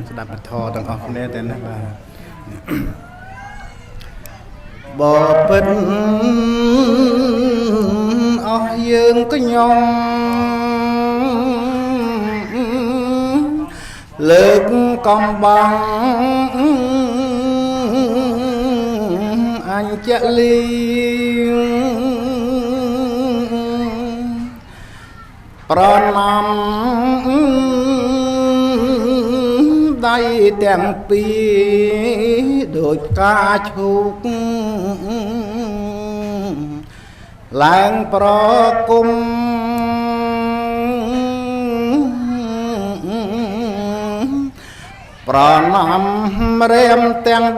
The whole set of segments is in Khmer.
ស្ដាប់ធម៌ទាំងអស់គ្នាទៅណាបាទបបិទ្ធអស់យើងក៏ញោមលើកកំបាំងអញ្ចលីប្រណាំដៃទាំងពីរដូចការឈូកឡើងប្រគុំប្រណាំរៀមទាំង10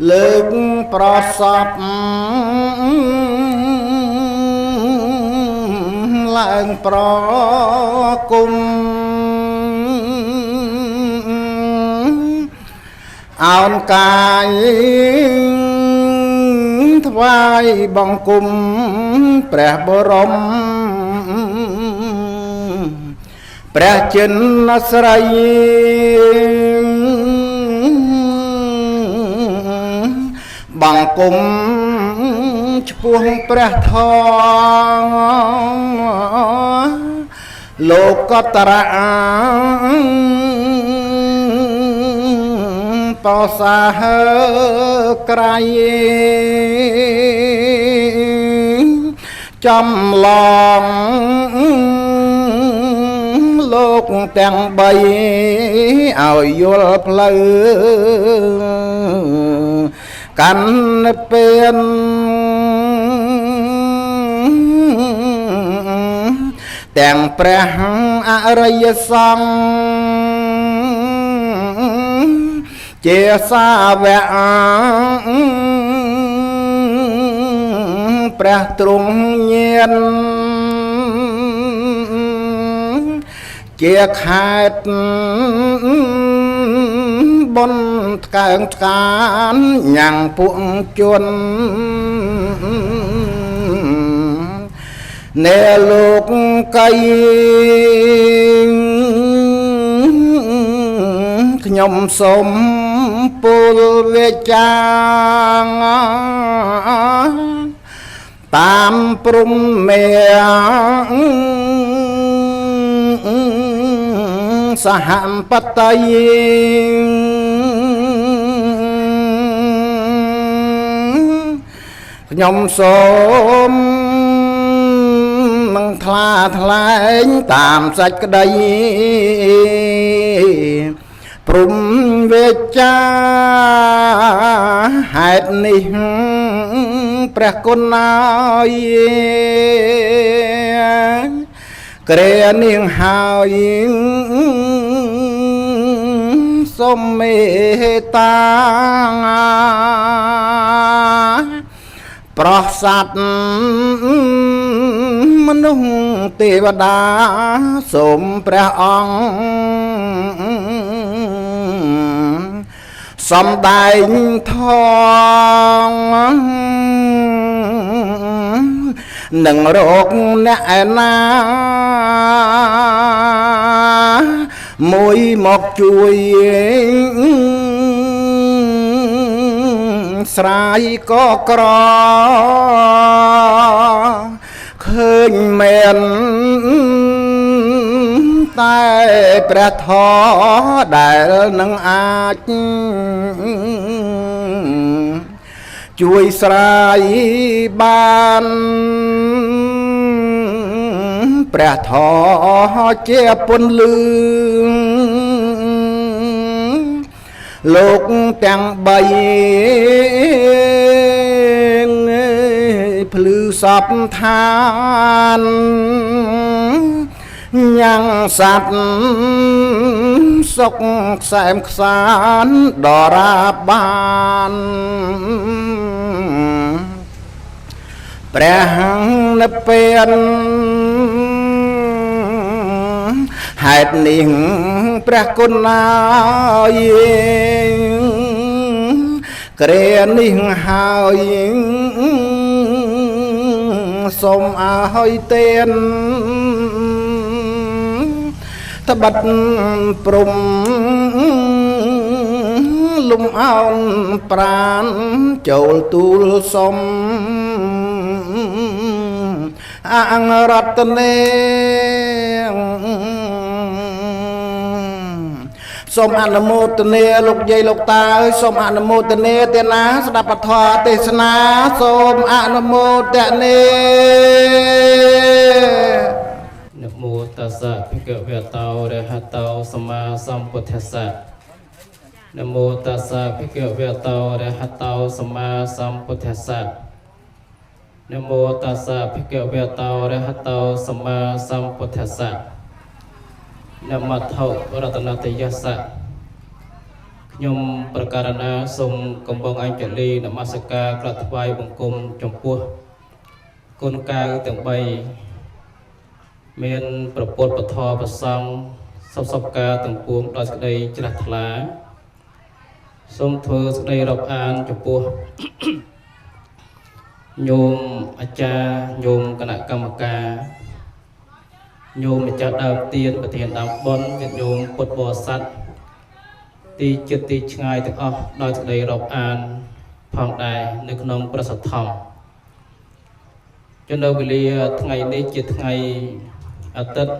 លើកប្រសពឡើងប្រគុំអោនកាយថ្វាយបង្គំព្រះបរមព្រះចិនស្រីបង្គំឆ្ពោះព្រះធម៌លោកតរៈបោសាហក្រៃចំឡងលោកទាំង3ឲ្យយល់ផ្លូវកាន់ពេលទាំងព្រះអរិយសង្ឃជាសាវកព្រះទ្រង់ញាណជាខេត្តបុណ្យថ្កើងថ្កានញ៉ាំងពួកជននេលោកកៃខ្ញុំសូមពលវិចាងតាមព្រំមេសហបត័យខ្ញុំសូមនឹងថ្លាថ្លែងតាមសេចក្តីព្រំវិចាហេតុនេះព្រះគុណហើយក្រែនាងហើយសូមមេត្តាប្រស័តមនុស្សទេវតាសូមព្រះអង្គសំដែងធម៌នឹងរកអ្នកណាមួយមកជួយស្រាយក៏ក្រឃើញមែនតែព្រះធម៌ដែលនឹងអាចជួយស្រាយបានព្រះធម៌ជាពន្លឺលោកទាំង3ភ្លឺសពឋានញ៉ាំងសត្វសុខខ្សែមខ្សានដរាបានព្រះនិព្វានហេតុនេះព្រះគុណហើយក្រែនេះហើយសូមឲ្យទាន ត្បិតព្រំលំអោនប្រានចូលទូលសុំអង្គរតនេសូមអនុមោទនាលោកយាយលោកតាអើយសូមអនុមោទនាទេណាស្ដាប់ពធទេសនាសូមអនុមោទនានមោតស្សៈភិក្ខវេតោរហតោសម្មាសម្ពុទ្ធស្សៈនមោតស្សៈភិក្ខវេតោរហតោសម្មាសម្ពុទ្ធស្សៈនមោតស្សៈភិក្ខវេតោរហតោសម្មាសម្ពុទ្ធស្សៈនមថោរតនតយស្សៈខ្ញុំប្រកាសណាសូមកំពុងអញ្ជលីនមស្ការក្រាបថ្វាយបង្គំចំពោះគុណកៅទាំង3មានប្រពុតពធប្រសង់សពការទាំងពួងដោយសេចក្តីជ្រះថ្លាសូមធ្វើសេចក្តីរាប់អានចំពោះញោមអាចារ្យញោមគណៈកម្មការញោមម្ចាស់ដើមទានប្រធានដើមបុណ្យញាតិញោមពុទ្ធបរិស័ទទីជិតទីឆ្ងាយទាំងអស់ដោយសេចក្តីរាប់អានផងដែរនៅក្នុងព្រះសទ្ធំនៅវេលាថ្ងៃនេះជាថ្ងៃអាទិត្យ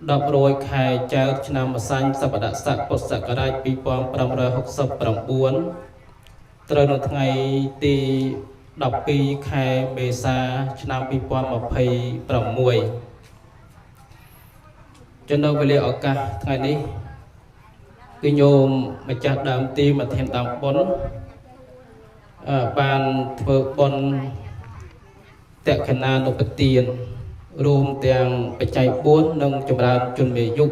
10 រោចខែចែកឆ្នាំម្សាញ់សប្តាហ៍ស័កពុទ្ធសករាជ2569ត្រូវនៅថ្ងៃទី12ខែមេសាឆ្នាំ2026នៅវេលាឱកាសថ្ងៃនេះគឺញោមម្ចាស់ដើមទីមធានដើមបុណ្យបានធ្វើបុណ្យតក្កណានុបទានរួមទាំងបច្ច័យ4និងចម្រើនជនមេយុ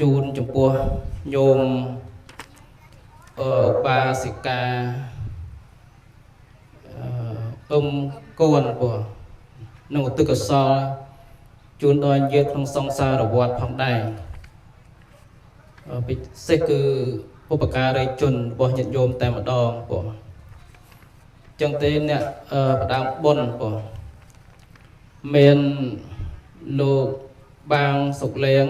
ជូនចំពោះញោមឧបាសិកាកូននឹងឧទ្ទិសកុសលជូនដល់ញាតិក្នុងសង្សារវត្តផងដែរពិសេសគឺបុព្វការីជនរបស់ញាតិញោមតែម្ដងចឹងទេអ្នកផ្ដើមបុណ្យមានលោកបាងសុកលេង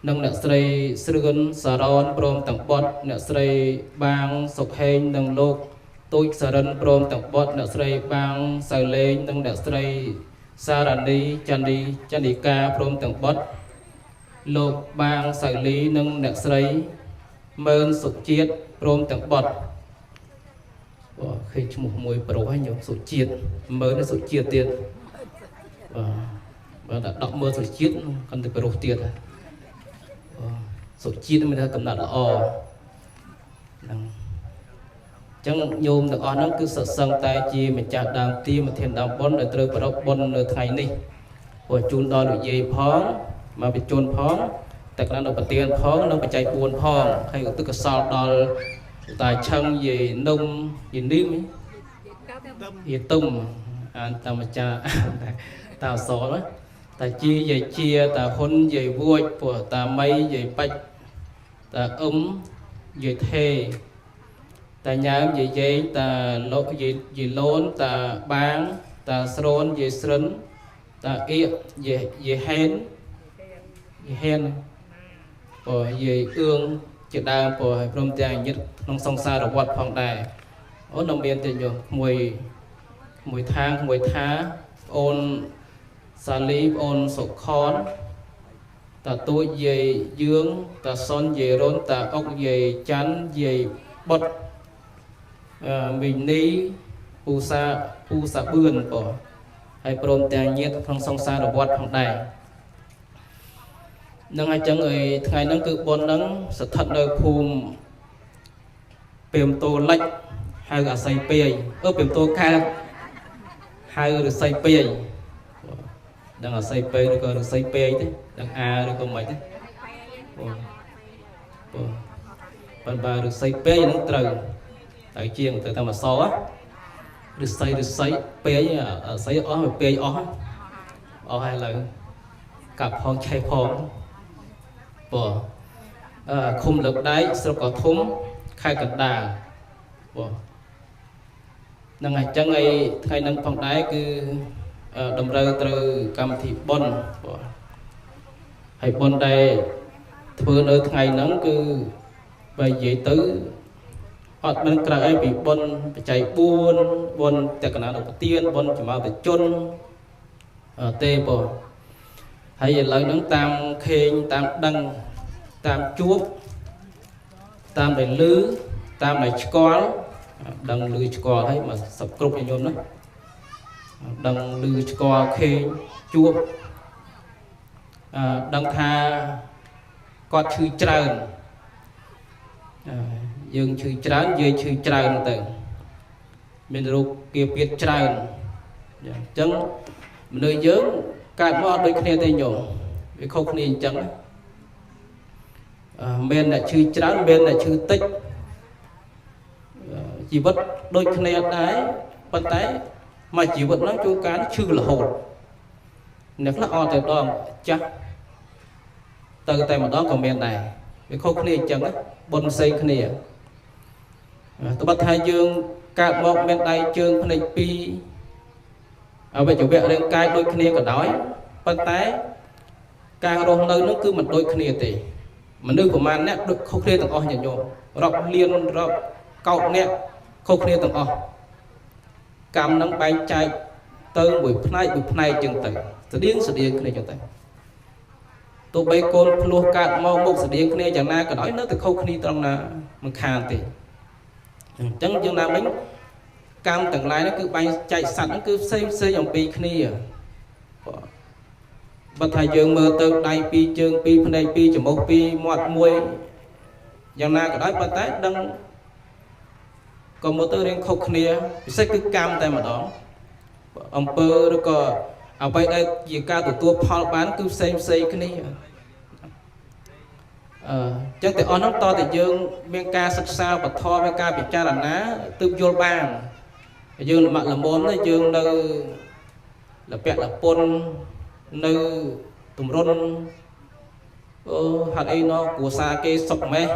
និងអ្នកស្រីស្រឿនសារ៉នព្រមទាំងបុត្រអ្នកស្រីបាងសុកហេងនិងលោកទូចសារិនព្រមទាំងបុត្រអ្នកស្រីបាងសៅលេងនិងអ្នកស្រីសារ៉ានីចន្ទិកាព្រមទាំងបុត្រលោកបាងសៅលីនិងអ្នកស្រីមើនសុជាតិព្រមទាំងបុត្រឃើញឈ្មោះមួយប្រុសហើយញោមសុជាតិមើលសុជាតិទៀតបើដាក់10មើលសុជាតិកាន់តែប្រុសទៀតសុជាតិមានថាកំណត់ល្អហ្នឹងអញ្ចឹងញោមទាំងអស់ហ្នឹងគឺសសឹងតែជាម្ចាស់ដើមទីមធានដើមបុណ្យដែលត្រូវប្រពបុណ្យនៅថ្ងៃនេះព្រោះជូនដល់លោកយាយផងមកបញ្ជូនផងតែក្រានឧបទានផងនិងបច្ច័យ4ផងហើយឧទ្ទិសកុសលដល់តាឆឹងយាយនំយាយនីមយាយទុំអានតាមអាចារ្យតាអសរតាជាយាយជាតាហ៊ុនយាយវួចព្រោះតាមីយាយបាច់តាយាយថេតាញើមយាយយេងតាលោកយាយលូនតាបាងតាស្រូនយាយស្រិនតាអៀកយាយហេនយាយអឿងជាដើមហើយព្រមទាំងញាតិក្នុងសង្សារវត្តផងដែរអូនមានតែយកក្មួយថាអូនសាលីអូនសុខនតាទួយយាយយឿងតាសុនយាយរុនតាអុកយាយច័ន្ទយាយបុតមីនីពូសាបឿនហើយព្រមទាំងញាតិក្នុងសង្សារវត្តផងដែរនឹងអញ្ចឹងថ្ងៃហ្នឹងគឺបុណ្យហ្នឹងស្ថិតនៅភូមិពេមតូលិចហៅអាស័យពេយពេមតូកើតហៅឫស្សីពេយដឹងអាស័យពេយឬក៏ឫស្សីពេយទេដឹងអាឬក៏មិនទេប៉ុន្តែឫស្សីពេយហ្នឹងត្រូវតែជាងទៅតាមអសរឫស្សីពេយអាស័យអស់ពេយអស់ហើយឥឡូវកាប់ផងឆេះផងឃុំលើកដែកស្រុកកោះធំខេត្តកណ្ដាលនឹងអញ្ចឹងថ្ងៃហ្នឹងផងដែរគឺ ដំណើរត្រូវកម្មវិធីបុណ្យហើយបុណ្យដែលធ្វើនៅថ្ងៃហ្នឹងគឺបើនិយាយទៅអត់មានក្រៅអីពីបុណ្យបច្ច័យ4បុណ្យតក្កណានុប្រទានបុណ្យចមាតជនទេបងហើយឥឡូវហ្នឹងតាមខេងតាមដឹងតាមជួបតាមដែលឮតាមដែលឆ្កល់ដឹងឮឆ្កល់ហើយមកសពគ្រប់ញោមណាដឹងឮឆ្កល់ខេងជួបដឹងថាគាត់ឈឺច្រើនយើងឈឺច្រើននិយាយឈឺច្រើនទៅមានរោគគាពៀតច្រើនអញ្ចឹងមនុស្សយើងកើតមកដូចគ្នាទេញោមវាខុសគ្នាអញ្ចឹងមានអ្នកឈឺច្រើនមានអ្នកឈឺតិចជីវិតដូចគ្នាដែរប៉ុន្តែមួយជីវិតហ្នឹងជួនកាលឈឺរហូតអ្នកខ្លះអត់ទៅដល់ចាស់ទៅតែម្ដងក៏មានដែរវាខុសគ្នាអញ្ចឹងបុណ្យផ្សេងគ្នាត្បិតថាយើងកើតមកមានដៃជើងភ្នែកពីរអវយវៈរាងកាយដូចគ្នាក៏ដោយប៉ុន្តែការរស់នៅនោះគឺមិនដូចគ្នាទេមនុស្សប្រមាណអ្នកដូចខុសគ្នាទាំងអស់ញាតិញោមរាប់លានរាប់កោតអ្នកខុសគ្នាទាំងអស់កម្មនឹងបែងចែកទៅមួយផ្នែកចឹងទៅស្តៀងគ្នាចឹងទៅទោះបីកូនភ្លោះកើតមកមុខស្តៀងគ្នាយ៉ាងណាក៏ដោយនៅតែខុសគ្នាត្រង់ណាមិនខានទេអញ្ចឹងយើងណាមិញកម្មទាំងឡាយនោះគឺបែងចែកសត្វហ្នឹងគឺផ្សេងអំពីគ្នាបើថាយើងមើលទៅដៃពីរជើងពីរភ្នែកពីរច្រមុះពីរមាត់មួយយ៉ាងណាក៏ដោយប៉ុន្តែដឹងក៏មើលទៅរៀងខុសគ្នាពិសេសគឺកម្មតែម្ដងអំពើឬក៏អ្វីដែលជាការទទួលផលបានគឺផ្សេងគ្នាចឹងតែអស់នោះតតែយើងមានការសិក្សាបទធម៌មានការពិចារណាទើបយល់បានយើងលំល្មមណាយើងនៅលពៈលពុននៅទម្រុនហេតុអីណោះគ្រួសារគេសុខម៉េះ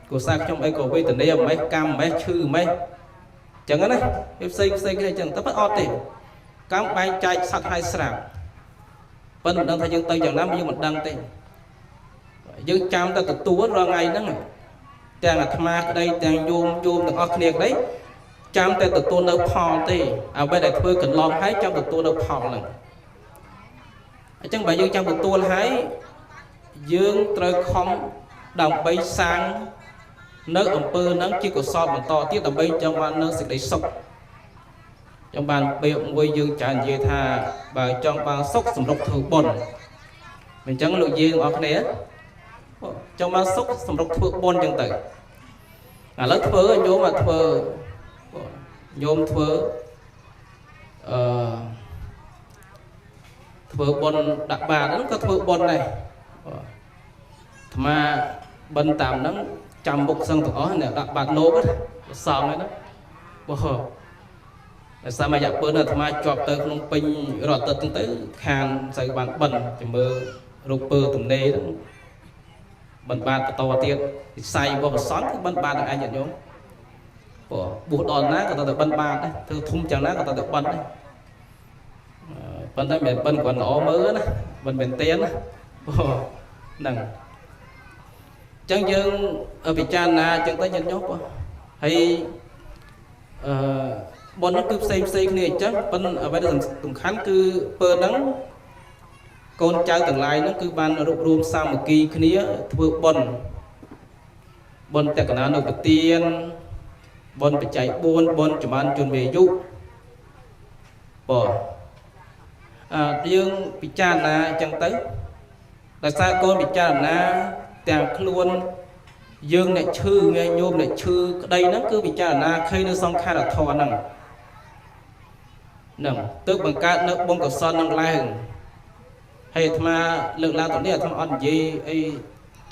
គ្រួសារខ្ញុំអីក៏វេទនាម៉េះកម្មម៉េះឈឺម៉េះចឹងណាវាផ្សេងគ្នាចឹងតែអត់ទេកម្មបែងចែកសត្វឲ្យស្រាប់ប៉ុន្តែមិនដឹងថាយើងទៅយ៉ាងណាយើងមិនដឹងទេយើងចាំតែទទួលរាល់ថ្ងៃហ្នឹងទាំងអាត្មាក្តីទាំងយោមទាំងអស់គ្នាក្តីចាំតែទទួលនៅផលទេអ្វីដែលធ្វើកន្លងហើយចាំទទួលនៅផលហ្នឹងអញ្ចឹងបើយើងចាំទទួលហើយយើងត្រូវខំដើម្បីសាងនៅអំពើហ្នឹងជាកុសលបន្តទៀតដើម្បីចង់បាននៅសេចក្តីសុខចង់បានពាក្យមួយយើងចានិយាយថាបើចង់បានសុខសម្រុកធ្វើបុណ្យអញ្ចឹងលោកយាយទាំងអស់គ្នាចង់បានសុខសម្រុកធ្វើបុណ្យអញ្ចឹងទៅឥឡូវធ្វើញោមធ្វើញោមធ្វើធ្វើបុណ្យដាក់បាតហ្នឹងក៏ធ្វើបុណ្យដែរអាត្មាបិណ្ឌតាមហ្នឹងចាំមុខសឹងទាំងអស់អ្នកដាក់បាតលោកសងហ្នឹងណាបើតែសមយៈពើអាត្មាជាប់ទៅក្នុងពេញរត់ទៅខានស្អីបានបិណ្ឌជំមើរូបពើទំនេរហ្នឹងបិណ្ឌបាតបន្តទៀតវិស័យរបស់កសលគឺបិណ្ឌបាតនឹងឯងញាតិញោមបួសដល់ណាក៏ទៅបិណ្ឌបាតដែរធ្វើធំយ៉ាងណាក៏ទៅបិណ្ឌដែរប៉ុន្តែមិនបិណ្ឌគាត់ល្អមើលណាបិណ្ឌមែនទេណាហ្នឹងអញ្ចឹងយើងពិចារណាអញ្ចឹងទៅញាតិញោមហើយបុណ្យនោះគឺផ្សេងគ្នាអញ្ចឹងប៉ុន្តែអ្វីដែលសំខាន់គឺពើហ្នឹងកូនចៅទាំងឡាយហ្នឹងគឺបានរួបរวมសាមគ្គីគ្នាធ្វើបុណ្យតក្កណានុប្រទានបុណ្យបច្ច័យ4បុណ្យចម្រើនជនមេយុយើងពិចារណាអញ្ចឹងទៅដោយសារកូនពិចារណាទាំងខ្លួនយើងអ្នកឈឺញញោមអ្នកឈឺក្តីហ្នឹងគឺពិចារណាឃើញនៅសង្ខារធម៌ហ្នឹងទើបបង្កើតនៅបុណ្យកុសលនឹងឡើងហើយអាត្មាលើកឡើងទៅនេះអាត្មាអត់និយាយអី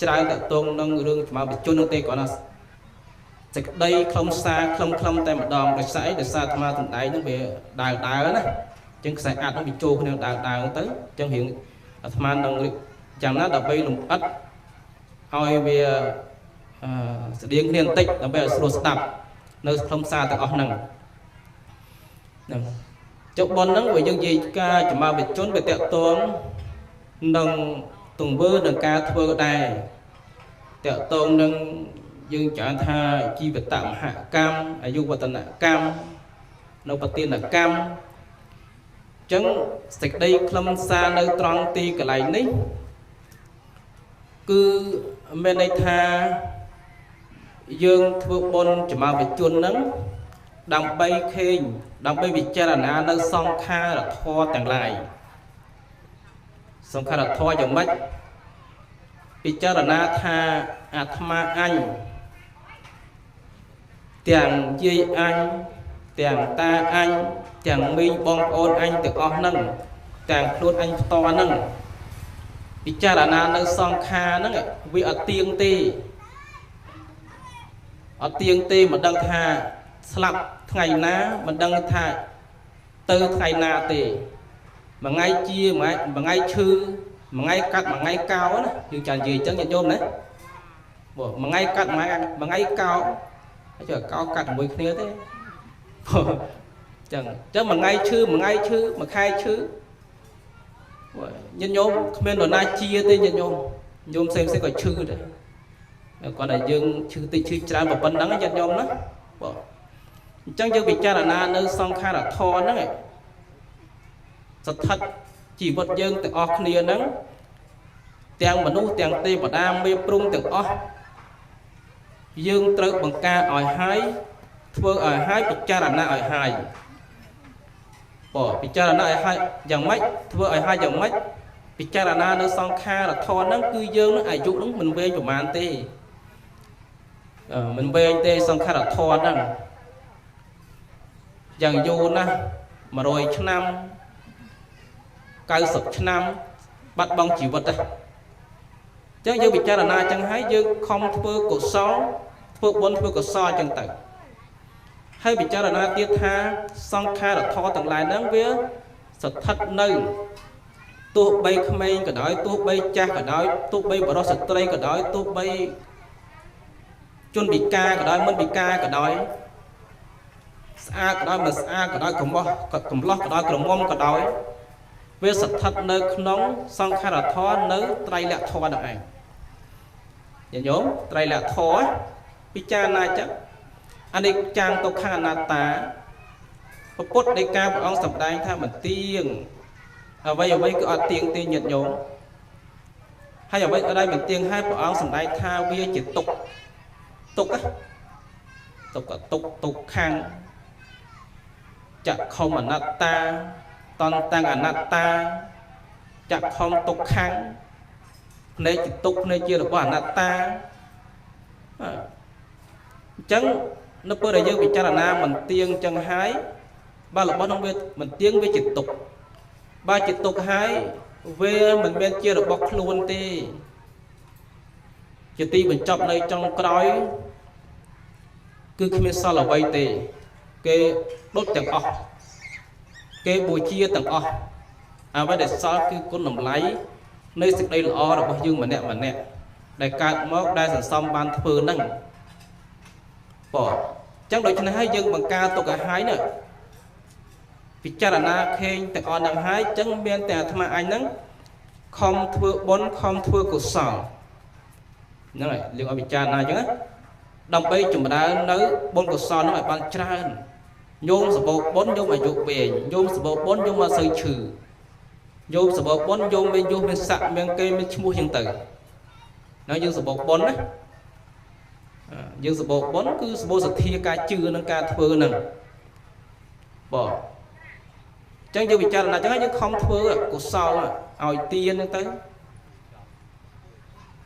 ច្រើនតកតងនឹងរឿងចម្លើយបញ្ជននោះទេគាត់ណាសេចក្តីខ្លឹមសារខ្លឹមតែម្ដងដោយសារអាត្មាសំដែងហ្នឹងវាដើរណាអញ្ចឹងខ្សែអាត់ហ្នឹងវាចូលគ្នាដើរទៅអញ្ចឹងរៀងអាត្មានឹងយ៉ាងណាដើម្បីលំអិតឲ្យវាស្តៀងគ្នាបន្តិចដើម្បីឲ្យស្រួលស្ដាប់នៅខ្លឹមសារទាំងអស់ហ្នឹង ចុះប៉ុនហ្នឹងវាយើងនិយាយការចំណាវិជនវាតកតងនឹងទង្វើនឹងការធ្វើដែរតកតងនឹងយើងចានថាជីវតមហកម្មអាយុវឌ្ឍនកម្មនៅប្រទានកម្មអញ្ចឹងសេចក្តីខ្លឹមសារនៅត្រង់ទីកន្លែងនេះគឺមានន័យថាយើងធ្វើបុណ្យចំណាវិជនហ្នឹងដើម្បីខេងដើម្បីពិចារណានៅសង្ខារធម៌ទាំងឡាយសង្ខារធម៌យ៉ាងម៉េចពិចារណាថាអាត្មាអញទាំងយាយអញទាំងតាអញទាំងមីងបងប្អូនអញទាំងអស់ហ្នឹងទាំងខ្លួនអញផ្ទាល់ហ្នឹងពិចារណានៅសង្ខារហ្នឹងវាអត់ទៀងទេអត់ទៀងទេមិនដឹងថាស្លាប់ថ្ងៃណាមិនដឹងថាទៅថ្ងៃណាទេមួយថ្ងៃជាមួយថ្ងៃឈឺមួយថ្ងៃកាត់មួយថ្ងៃកោណាយើងចានិយាយអញ្ចឹងញាតិញោមណាមួយថ្ងៃកាត់មួយថ្ងៃកោហើយចុះកោកាត់ជាមួយគ្នាទេចឹងមួយថ្ងៃឈឺមួយថ្ងៃឈឺមួយខែឈឺញាតិញោមគ្មាននរណាជាទេញាតិញោមញោមផ្សេងៗក៏ឈឺដែរគាត់តែយើងឈឺតិចឈឺច្រើនប៉ុណ្ណឹងញាតិញោមណាបងអញ្ចឹងយើងពិចារណានៅសង្ខារធម៌ហ្នឹងស្ថិតជីវិតយើងទាំងអស់គ្នាហ្នឹងទាំងមនុស្សទាំងទេវតាមេព្រំទាំងអស់យើងត្រូវបង្ការឲ្យហើយធ្វើឲ្យហើយពិចារណាឲ្យហើយពិចារណាឲ្យហើយយ៉ាងម៉េចធ្វើឲ្យហើយយ៉ាងម៉េចពិចារណានៅសង្ខារធម៌ហ្នឹងគឺយើងនឹងអាយុហ្នឹងមិនវែងប្រហែលទេមិនវែងទេសង្ខារធម៌ហ្នឹងយ៉ាងយូរណាស់100ឆ្នាំ90ឆ្នាំបាត់បង់ជីវិតដែរអញ្ចឹងយើងពិចារណាអញ្ចឹងហើយយើងខំធ្វើកុសលធ្វើបុណ្យធ្វើកុសលអញ្ចឹងទៅហើយពិចារណាទៀតថាសង្ខារធម៌ទាំងឡាយហ្នឹងវាស្ថិតនៅទោះបីក្មេងក៏ដោយទោះបីចាស់ក៏ដោយទោះបីបរិសុទ្ធស្ត្រីក៏ដោយទោះបីជនពិការក៏ដោយមិនពិការក៏ដោយស្អាតក៏ដោយមិនស្អាតក៏ដោយកំឡោះក៏ដោយក្រមុំក៏ដោយវាស្ថិតនៅក្នុងសង្ខារធម៌នៅត្រៃលក្ខធម៌ហ្នឹងឯងញាតិញោមត្រៃលក្ខធម៌ពិចារណាចឹងអនិច្ចំទុក្ខអនត្តាពុទ្ធនៃការព្រះអង្គសម្ដែងថាមិនទៀងអ្វីគឺអត់ទៀងទេញាតិញោមហើយអ្វីក៏ដោយមិនទៀងហើយព្រះអង្គសម្ដែងថាវាជាទុក្ខទុក្ខំចក្ខុមអនត្តាតន្តੰអនត្តាចក្ខុមទុក្ខំភ្នែកជាទុក្ខភ្នែកជារបស់អនត្តាអញ្ចឹងនៅពេលដែលយើងពិចារណាមិនទៀងអញ្ចឹងហើយបើរបស់នោះវាមិនទៀងវាជាទុក្ខបើជាទុក្ខហើយវាមិនមែនជារបស់ខ្លួនទេជាទីបញ្ចប់នៅចុងក្រោយគឺគ្មានសល់អ្វីទេគេដុតទាំងអស់គេបូជាទាំងអស់អ្វីដែលសល់គឺគុណតម្លៃនៃសេចក្តីល្អរបស់យើងម្នាក់ដែលកើតមកដែលសន្សំបានធ្វើហ្នឹងអញ្ចឹងដូច្នេះហើយយើងបង្ការទុកឲ្យហើយនេះពិចារណាខេងទាំងអស់ហ្នឹងហើយអញ្ចឹងមានតែអាត្មាអញហ្នឹងខំធ្វើបុណ្យខំធ្វើកុសលហ្នឹងហើយយើងឲ្យពិចារណាអញ្ចឹងណាដើម្បីចម្រើននៅបុណ្យកុសលហ្នឹងឲ្យបានច្រើនញោមសបោបុណ្យញោមអាយុវែងញោមសបោបុណ្យញោមអត់សូវឈឺញោមសបោបុណ្យញោមមានយុះមានស័ក្តិមានគេមានឈ្មោះអញ្ចឹងទៅណាយើងសបោបុណ្យណាយើងសបោបុណ្យគឺសបោសទ្ធាការជឿនឹងការធ្វើហ្នឹងបងអញ្ចឹងយើងពិចារណាអញ្ចឹងយើងខំធ្វើកុសលឲ្យទានហ្នឹងទៅ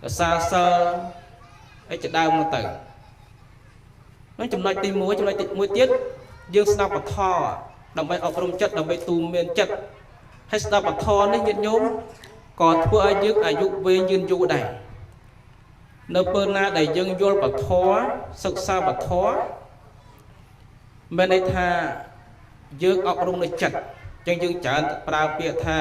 រសាសិលអីជាដើមហ្នឹងទៅនឹងចំណុចទី1ចំណុចទី1ទៀតយើងស្ដាប់ពធដើម្បីអប់រំចិត្តដើម្បីទូមានចិត្តហើយស្ដាប់ពធនេះញាតិញោមក៏ធ្វើឲ្យយើងអាយុវែងយឺនយូរដែរនៅពេលណាដែលយើងយល់ពធសិក្សាពធមានន័យថាយើងអប់រំនៅចិត្តអញ្ចឹងយើងច្រើនប្រើពាក្យថា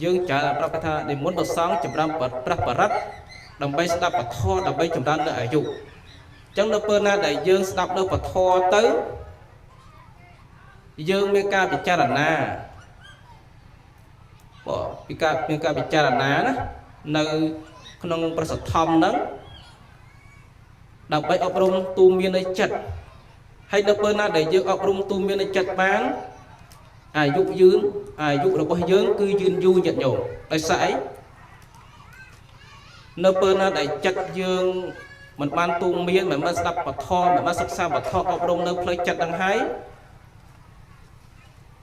យើងច្រើនប្រាប់ថានិមន្តព្រះសង្ឃចម្រើនប្រះបរិត្តដើម្បីស្ដាប់ពធដើម្បីចម្រើននៅអាយុ chẳng nó bơ na đại dương đọc đâu và thò tới dương mê ca bị cha na bỏ bị ca bị cha na đó nơi không có sạch thom đó đọc bài ốc rung tu miên ấy chật hay nó bơ na đại dương ốc rung tu miên ấy chật bán ai dụ dương ai dụ đâu có dương cứ dương du nhận nhổ tại sải nó bơ na đại chật dương mình ban tu miên mà mình đập vào thò mà mình sắc xa vào thò ốc rung nơi plei chật đằng hái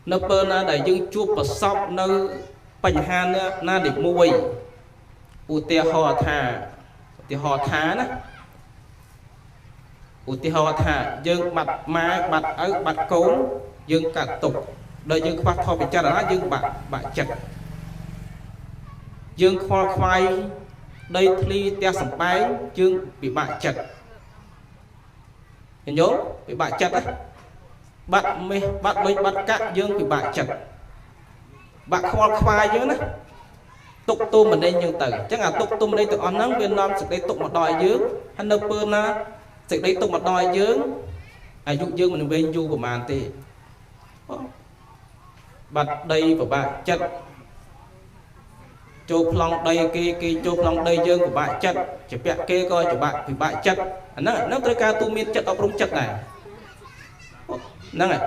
nó bơ na đại dương chua và sọc nơi bánh han na để mùi u tia hò thả đó u tia hò thả dương bạch má bạch ở bạch cốn dương cả tục đời dương khoa thò bị cha đó dương bạch chật dương khoa khoai đây thi tia sầm bái dương bị bạch chật nhìn nhớ bị bạch chật á bạn mê bạn cạn dương bị bạch chật bạn khoa khoai chứ nè tục tu mình đây như tử chắc là tục tu mình đây từ on nắng Việt Nam sẽ đây tục một đòi dương hắn đâu pơ na sẽ đây tục một đòi dương ai dụ dương mình bên du của màn thì bật đây của bạn chất chụp lòng đây kia chụp lòng đây dương của bạn chất chỉ bẹt kê coi của bạn thì bạn chất nó tới ca tu miên chất ở trong chất này nó này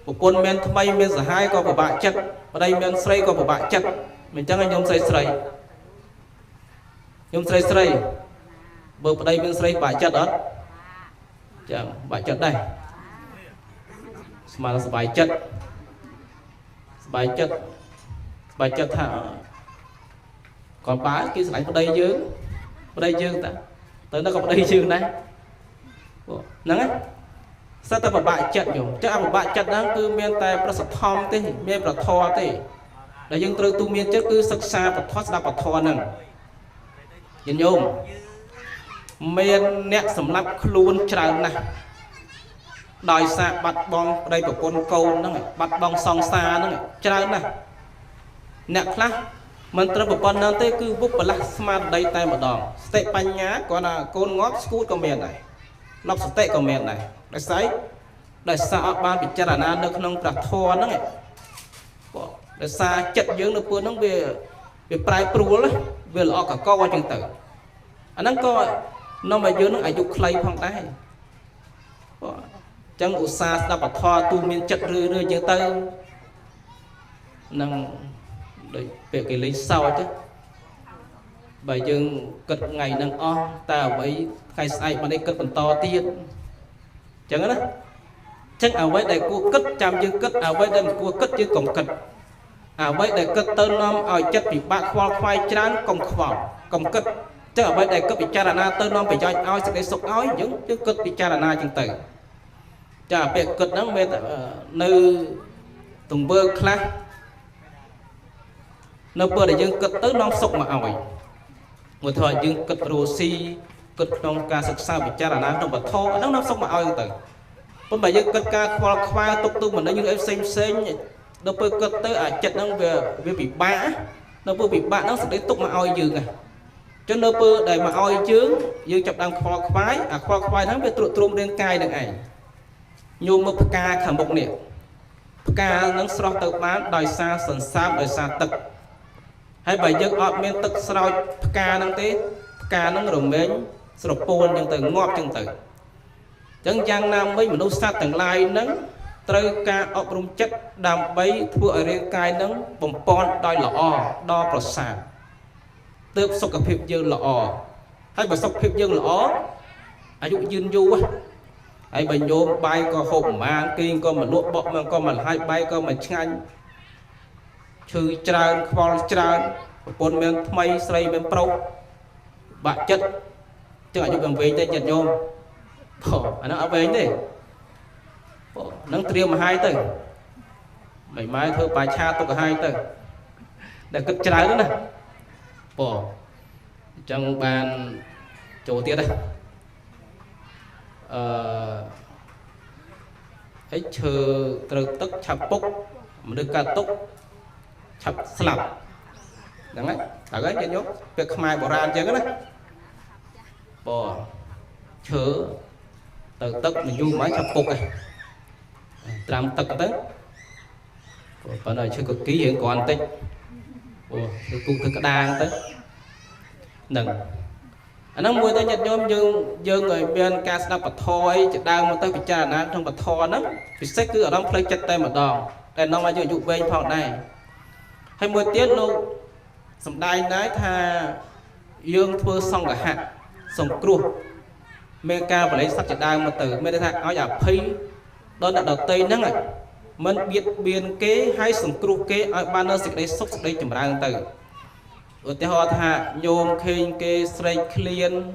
một con men thay men giả hai con của bạn chất ở đây men sray con của bạn chất mình chẳng anh nhôm sray bờ ở đây men sray bạn chất đó chẳng bạn chất đây mà là bài chất thả còn bá kia lại ở đây dương ta tới nó còn ở đây dương này nắng sao ta bảo bạn chất nhổ chắc ăn một bạn chất đó cứ miền tây nó sập thom thế miền nó thò thế để dân từ tu miền chất cứ sắc xa và thoát ra và thò nè nhìn nhôm miền nẹt sầm lấp luôn tràn nè đòi xa bắt bong đây của con câu nó bắt bong song xa nó tràn nè nẹt khác mình từ một con nó thế cứ bút và lắc smart đây tay một đòn tệ pan nhá còn là con ngót school của miền này lọc tệ của miền này đại sái đại sa ban bị cha na nó không đặt thò nó này đại sa chật dưỡng nó bữa nó về prai pru đấy về lọ cả co qua chừng tử anh nó coi nó mà dưỡng nó ai dục clay phong đá chẳng u sa đập thò tu miên chật rư như tơ năng để về cái lấy sau chứ bài dương cất ngày năng o ta với khai sai mà đây cất còn to tiên chẳng đó chắc ở với đây cua cất trăm dương cất ở với đây cua cất chứ còn cất ở với đây cất tơ nom ở chất bị bạc khoa khoai chán còn cất chắc ở với đây cất bị cha na tơ nom bị cho oi sẽ để sụp oi những chứ cất bị cha na chân tử chả việc cất nó về nơi tùng bơ class nơi bơ để dương cất tới nom sụp mà oi một thời dương cất rosi cất trong ca sắc sao bị cha na trong bờ thô nó sụp mà oi chân tử con bài dân cất ca khoa tục tu mình nó như em xem nó bơ cất tới chật nó về bị bã nó bơ bị bã nó sẽ đến tục mà oi dừng à cho nó bơ đầy mà oi chướng dương chập đang khoa khoái nó về trụ trôm lên cài được ảnh nhôm một ca khẩm bộc niệm ca nó soi tự bán đòi xa sần sam đòi xa tật hay bài dân ọt men tật soi ca năng tế ca nó rồi mến sập pôn chân từ ngọt chân từ chẳng giang nam với mình đâu sát tầng lai nắng trời ca ốc rung chất đam bấy thua ở riêng cai nắng bồng pon đòi lọ đo bờ sàn tước sọc cặp hiệp dương lọ hay bà sọc hiệp dương lọ ai dụ dương du á ai bà nhôm bay có hộp mang kinh có mà lụa bọ mà có mà hai bay có mà chanh chư tràn khoan tràn bồn men thay xây men pro bạn chất chứ ai dụ bằng về tên nhật nhôm nó ở về đấy nó triều mà hai từ mày mai thôi bài cha tôi cả hai từ để cất trái nữa này bỏ trong bàn chỗ tiết đây ấy chờ từ tức chập bốc mà được cả túc chập slap đúng đấy tại cái nhớ việc mai bỏ ra chơi cái đấy bỏ chớ từ tức mình du máy chập phục này trăm tức tới còn này chưa cực ký hiện còn tích cũng thực đang tới nâng anh nói mua tới nhật nhóm dương người bên ca sắp bật thôi chỉ đang một tới bị cha nát trong bật thò đó vì sách cứ ở trong play chất tay mà đòn để nó mà dụ bên phòng này hay mua tiết luôn sầm đai nái tha dương thưa xong cả hạ xong cua mê ca và lấy sắc chỉ đang mà từ mê tha áo giả phi đó là đầu tây nắng này mình biết biên kế hay xong cua kế ở ban nơi xịt đây xúc đây chùm ra từ ở thế họ thà nhôm khinh kế sray clean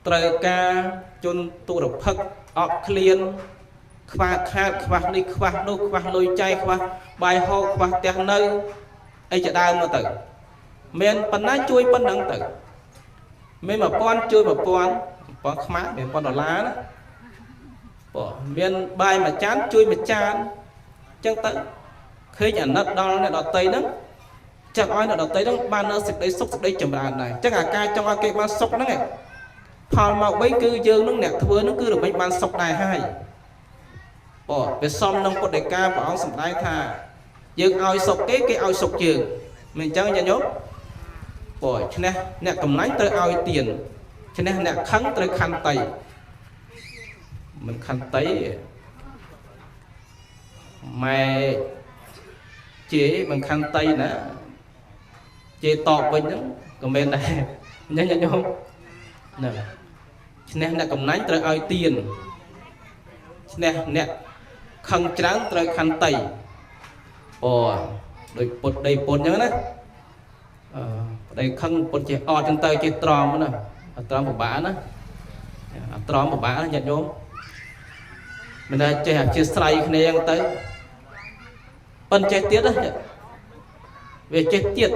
trời ca chôn tu độc phật ọt clean khoa khát khoa đi khoa đô khoa lôi chay khoa bài ho khoa tẹt nơi ấy chỉ đang mà từ men pan ná chui pan đằng từ men mà pon chui mà pon khmá men pon đỏ lá đó bỏ men bài mà chán chui mà chán chân tự khi nhà nđất đo này đỏ tây đó chắc ai là đỏ tây đó ban nó xịt đây xúc đây chầm đàn này chắc là ca trong cái ban sốc đó này phò màu bấy cư dương nó nẹt thưa nó cứ được mấy ban sốc này hai bỏ về xong nông cột đại ca bảo ông sầm đai thà dương ao sốc cái ao sốc trường mình chẳng nhận nhốt bỏ cho nên nè cầm lái tới ao tiền cho nên nè khăn tới khăn tay mình khăn tay mày chế bằng khăn tay nữa chế to bên đó còn bên này nhớ nhớ không nè cho nên nè cầm lái tới ao tiền nè khăn trắng tới khăn tay ồ đây bột nhớ đấy đây khăn bột chế o trên tay chế tròn nữa tròn một bả nữa tròn một bả nhận vô mình là chế slide này ăn tới bên chế tiết đó về chế tiết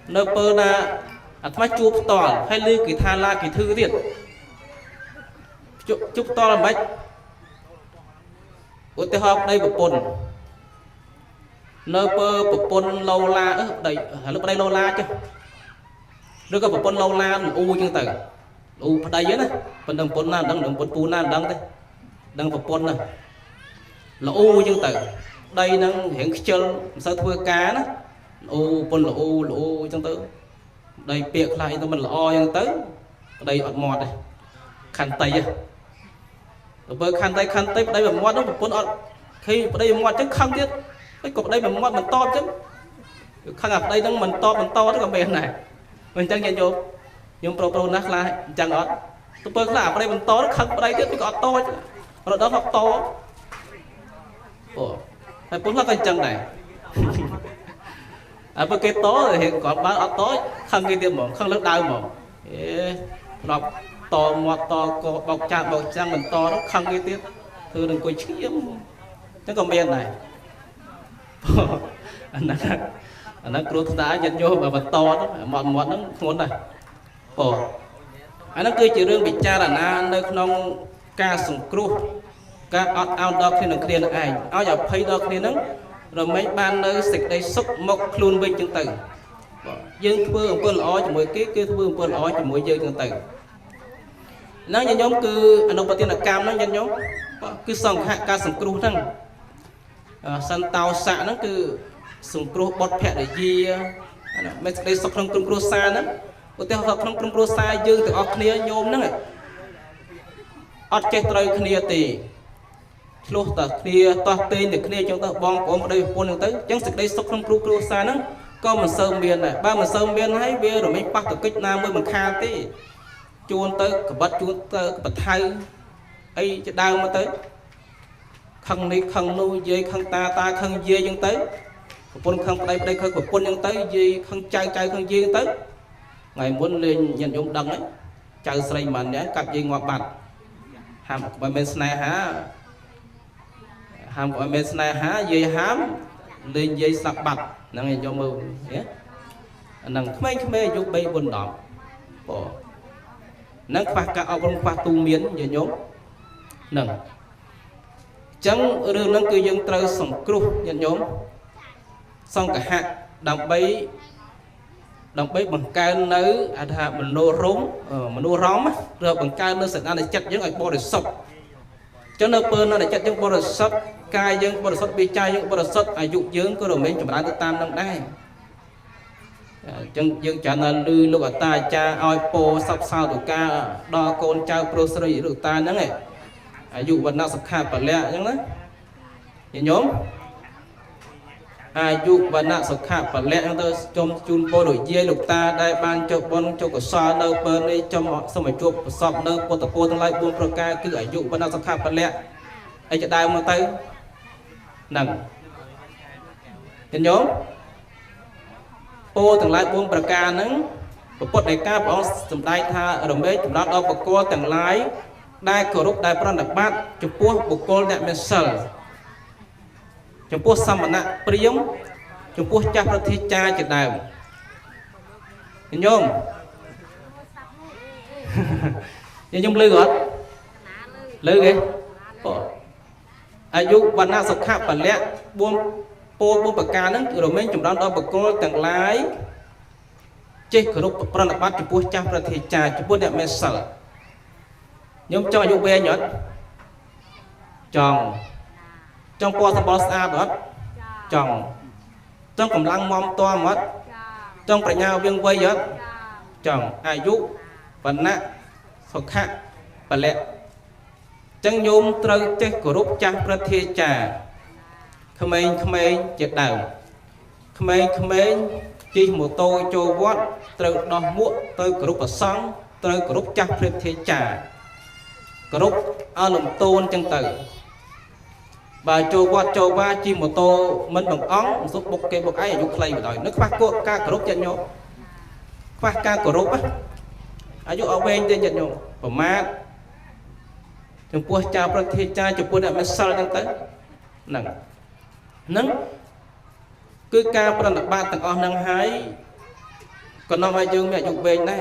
nơi bơ là thắt chụp to hay lưu kỳ tha la kỳ thư tiết chụp to là mấy của tôi học đây một bồn nơi bơ một bồn lâu la đây lúc đây lâu la chứ rồi có một bồn lâu la u chân tử u đây á phần đồng bồn na đằng bồn pu na đằng đây đằng một bồn này là u chân tử đây đang hiện chân sao thưa cá đó u bồn là u chân tử đây tiệc lại tôi mình là o chân tử đây ọt mọt này khăn tay á rồi khăn tay đây là mọt đó một bồn ọt khi đây mọt chứ không biết cái cục đây mình mọt mình to chứ khăn ở đây đang mình to đó còn bên này mình chẳng nhận vô nhưng pro nát lại chẳng ọt tôi bơi là ở đây mình to nó khăn ở đây tiếp cái ọt to chứ rồi đó học to phải bốn là cái chân này ở bên cái to thì còn bán ọt to khăn cái tiệm mỏng khăn lớp đau mỏng đọc to mọt to bọc trang mình to nó khăn cái tiếp thư đừng coi chiếm chứ còn bên này anh nó đã nhận vô mà to đó mọt nó muốn này anh nó cứ chỉ riêng bị cha là na nơi non ca sùng cru ca ao đo khi nó kia là ai ao giờ thấy đo kia nó rồi mấy ban nơi xịt đây xúc mộc luôn bên chân tử dương phương quân lõ cho mỗi cái phương quân lõ cho mỗi dương chân tử nó như nhóm cứ anh ông tiên là cam nó nhân nhóm cứ sòng hạ ca sùng cru thằng sân tàu xạ nó cứ sùng cru bọt phẹt để gì mấy đây sọc trong cru xa đó của tiêu hợp trong cru xa dương từ ọt kia nhôm đó này ọt che trời kia thì lúc ta kia to tên được kia trong ta bong của một đây quân tới chẳng sự đây sọc trong cru xa đó có mình sơn miền này ba mình sơn miền hay bia rồi mình bắt từ cách nam mới mình khan tí chuôn tới cả bắt chuôn tới bật thay ấy cho đau mà tới khăn đi khăn nuôi dây khăn ta khăn dê dân tới quân khăn đây khơi của quân dân tới dê khăn trai khăn dê tới ngày muốn lên nhận dụng đằng ấy chơi xây mà nhé cặp dây ngọt bạc hàm của bên này há dây hám lên dây sạc bạc năng cho mưu nhé năng khmei giúp bay quân đỏ năng phạt cả ông phạt tu miến như nhóm nâng chẳng rừng năng cư dân trời sòng cru nhận nhóm xong cả hạ đầm bay đồng bếp bằng cao nấu à thà mình nô rống rồi bằng cao nấu sạch ăn để chặt những ai bỏ để sọc cho nên pơn nó để chặt những bỏ để sọc cài những bỏ để sọc bị chai những bỏ để sọc ai dụ dưỡng có đồng mình chúng ta tam đang đây chân dương trả lời lưu lúc ở ta cha oi po sắp sao tụ ca đo con trao proseri được ta nhớ này dụ vật nào sắp khai bật lẹ nhớ đấy nhìn nhóm dụ vật nào sắp khai bật lẹ chúng ta trong chun po đổi dây lục ta đại ban cho bon cho cổ xoa đâu bên đây trong họ xong rồi chuột sọp đâu po tập po thằng lại buông proca cứ dụ vật nào sắp khai bật lẹ ai cho đai một tay nặng nhìn nhóm po từng lại buông bạc ca nắng bột đại ca bỏ sầm đai tha ở đồng bếp chúng ta đo bạc co từng lái đai cổ rút đai pran đặc bát chụp po bột co đẹp men sờ chụp po xăm mặt nạ priếm chụp po cha prati cha chật đài nhìn nhôm nhìn nhôm lư rồi lư kì ayuวันน่ะสุขะปะแลบุ้มโปบุ้มปากกานั้นคือเราไม่จุดนั้นเราปกติต่างหลายเจ้าขรุปประนับบัตรจุดพูดจ้าประเทศจ่าจุดพูดเนี่ยเมสล์ยมจองอยู่เบียหยดจองปอสปอสอาบดจองกำลังมอมตัวหมดจองประญาเวียงไว้หยดจองอายุวันน่ะสุขะปะแลจังโยมตรึกเจ้าขรุปจ้าประเทศจ่าขมายเจ็ดดาวขมายจีหมูโตโจวัดตรึกดอกมุ้ตรึกกรุปสังตรึกกรุปจักรเทจ่ากรุปอารมณ์โตนจังตืบ่าโจวัดโจว่าจีหมูโตมันบังอ้องสุกบกเกบกไอ้อายุใครมาต่อยนึกว่าก็กากรุปจันโยว่ากากรุปอ่ะอายุเอาเวงจันโยประมาณจังพวกจ่าประเทศจ่าจังพวกเนี่ยมันสั่งจังตืนั่งนั้นคือการประดับบานต่างออกนางหายก็น้องให้ยืมแม่ยุกเวงได้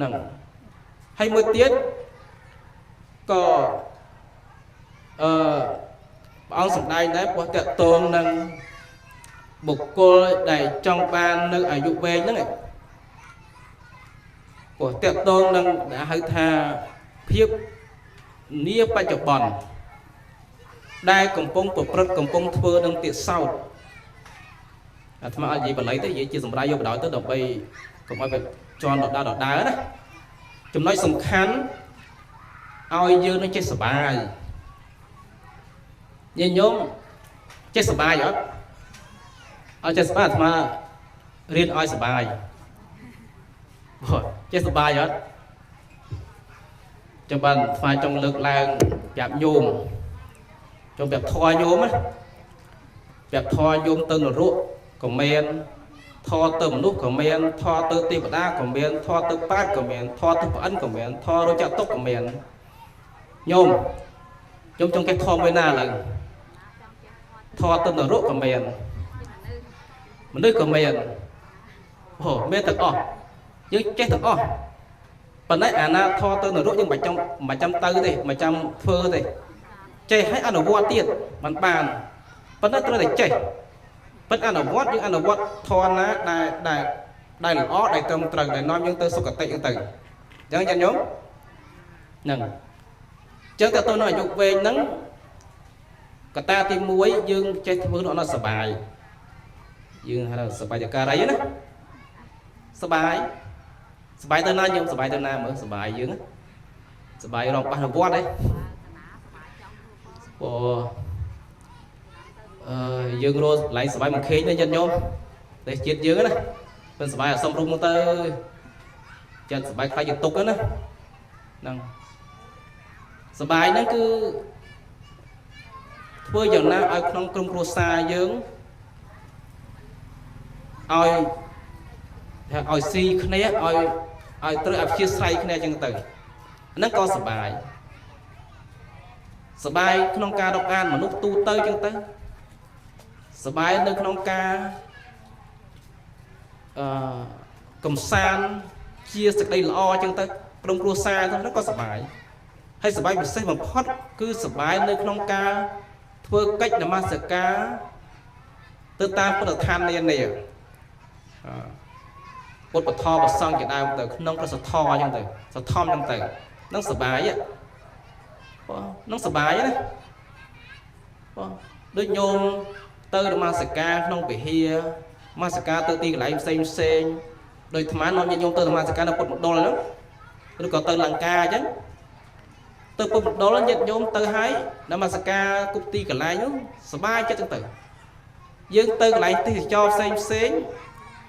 นั่งให้มือเตี้ยก็เอาสังได้ได้พอเตะตรงนั่งบุกโกได้จังบานนึกอายุเวงนั่นไงพอเตะตรงนั่งđãให้ทาเพียบเนียปัจจุบันได้กำปงตัวประกำปงเพื่อดังติดเศร้าทำไมอะไรแบบไหนแต่ยี่จีสมรายโยบดาวตัวดอกใบก็มาแบบจอนดอกดาวนะจำน้อยสำคัญเอาเยอะนั่นเจ็ดสบายยิ่งยงเจ็ดสบายเหรอเอาเจ็ดสบายมาเรียนอ้อยสบายเจ็ดสบายเหรอจะบันไฟจงเลิกแรงหยาบโยมจงแบบทอโยมáแบบทอโยมตึงรุ่งของเมนทอตึงนุกของเมนทอตึงตีบดาของเมนทอตึงป้าของเมนทอตึงอันของเมนทอรู้จักตกของเมนโยมจงแค่ทอไม่น่าเลยทอตึงรุ่งของเมนมันนึกของเมนโอ้เมนตึงอ้อยังแค่ตึงอ้อปัจจัยอันนั้นทอตึงรุ่งยังมาจำตื้อดิมาจำเฟื่อดิใจให้อันวัดเตี้ยมันบานปัจจัยตัวไหนใจปัจจัยอันวัดยังอันวัดทอนะได้หรืออ้อได้ตรงตรึงได้น้อมยังเตอสุกติยังตื่นยังnhómนั่งเจ้าตัวน้อยยุกเวงนั้นกตาตีมวยยืงใจมือnóสบายยืงให้เราสบายจากการอะไรนะสบายตัวน้อยยังสบายตัวน้าเหมือนสบายยืงสบายเราไปวัดđấy dương rồi lại sải một khí nên dân nhôm để chết dương á bên sải ở sông rung tơ chân sải khai giật tục đó nè nè sải nó cứ bây giờ na ai không công pro xa dương ai si khné ai tới áp chia say khné chân từ nó cóสบายขนมกาดอกอ่านมนุษย์ตูเตยจังเตยสบายในขนมกากำซานเชียร์สักได้ละอจังเตยกรงครัวซาทั้งนั้นก็สบายให้สบายเป็นเส้นแบบพอดคือสบายในขนมกาเพื่อcáchนมาสกาตัวตามประธานในเนี่ย ពុទ្ធបធម៌ប្រសង់ជាដើមទៅក្នុងព្រះសទ្ធអញ្ចឹងទៅសទ្ធំអញ្ចឹងទៅនឹងសុបាយបងនឹងសុបាយណាបងដូចញោមទៅនមស្ការក្នុងវិហារនមស្ការទៅទីកន្លែងផ្សេងដោយអាត្មានាំញាតិញោមទៅនមស្ការនៅពុទ្ធមណ្ឌលហ្នឹងឬក៏ទៅលង្កាអញ្ចឹងទៅពុទ្ធមណ្ឌលញាតិញោមទៅហើយនមស្ការគ្រប់ទីកន្លែងនោះសុបាយចិត្តចឹងទៅយើងទៅកន្លែងទេសចរផ្សេង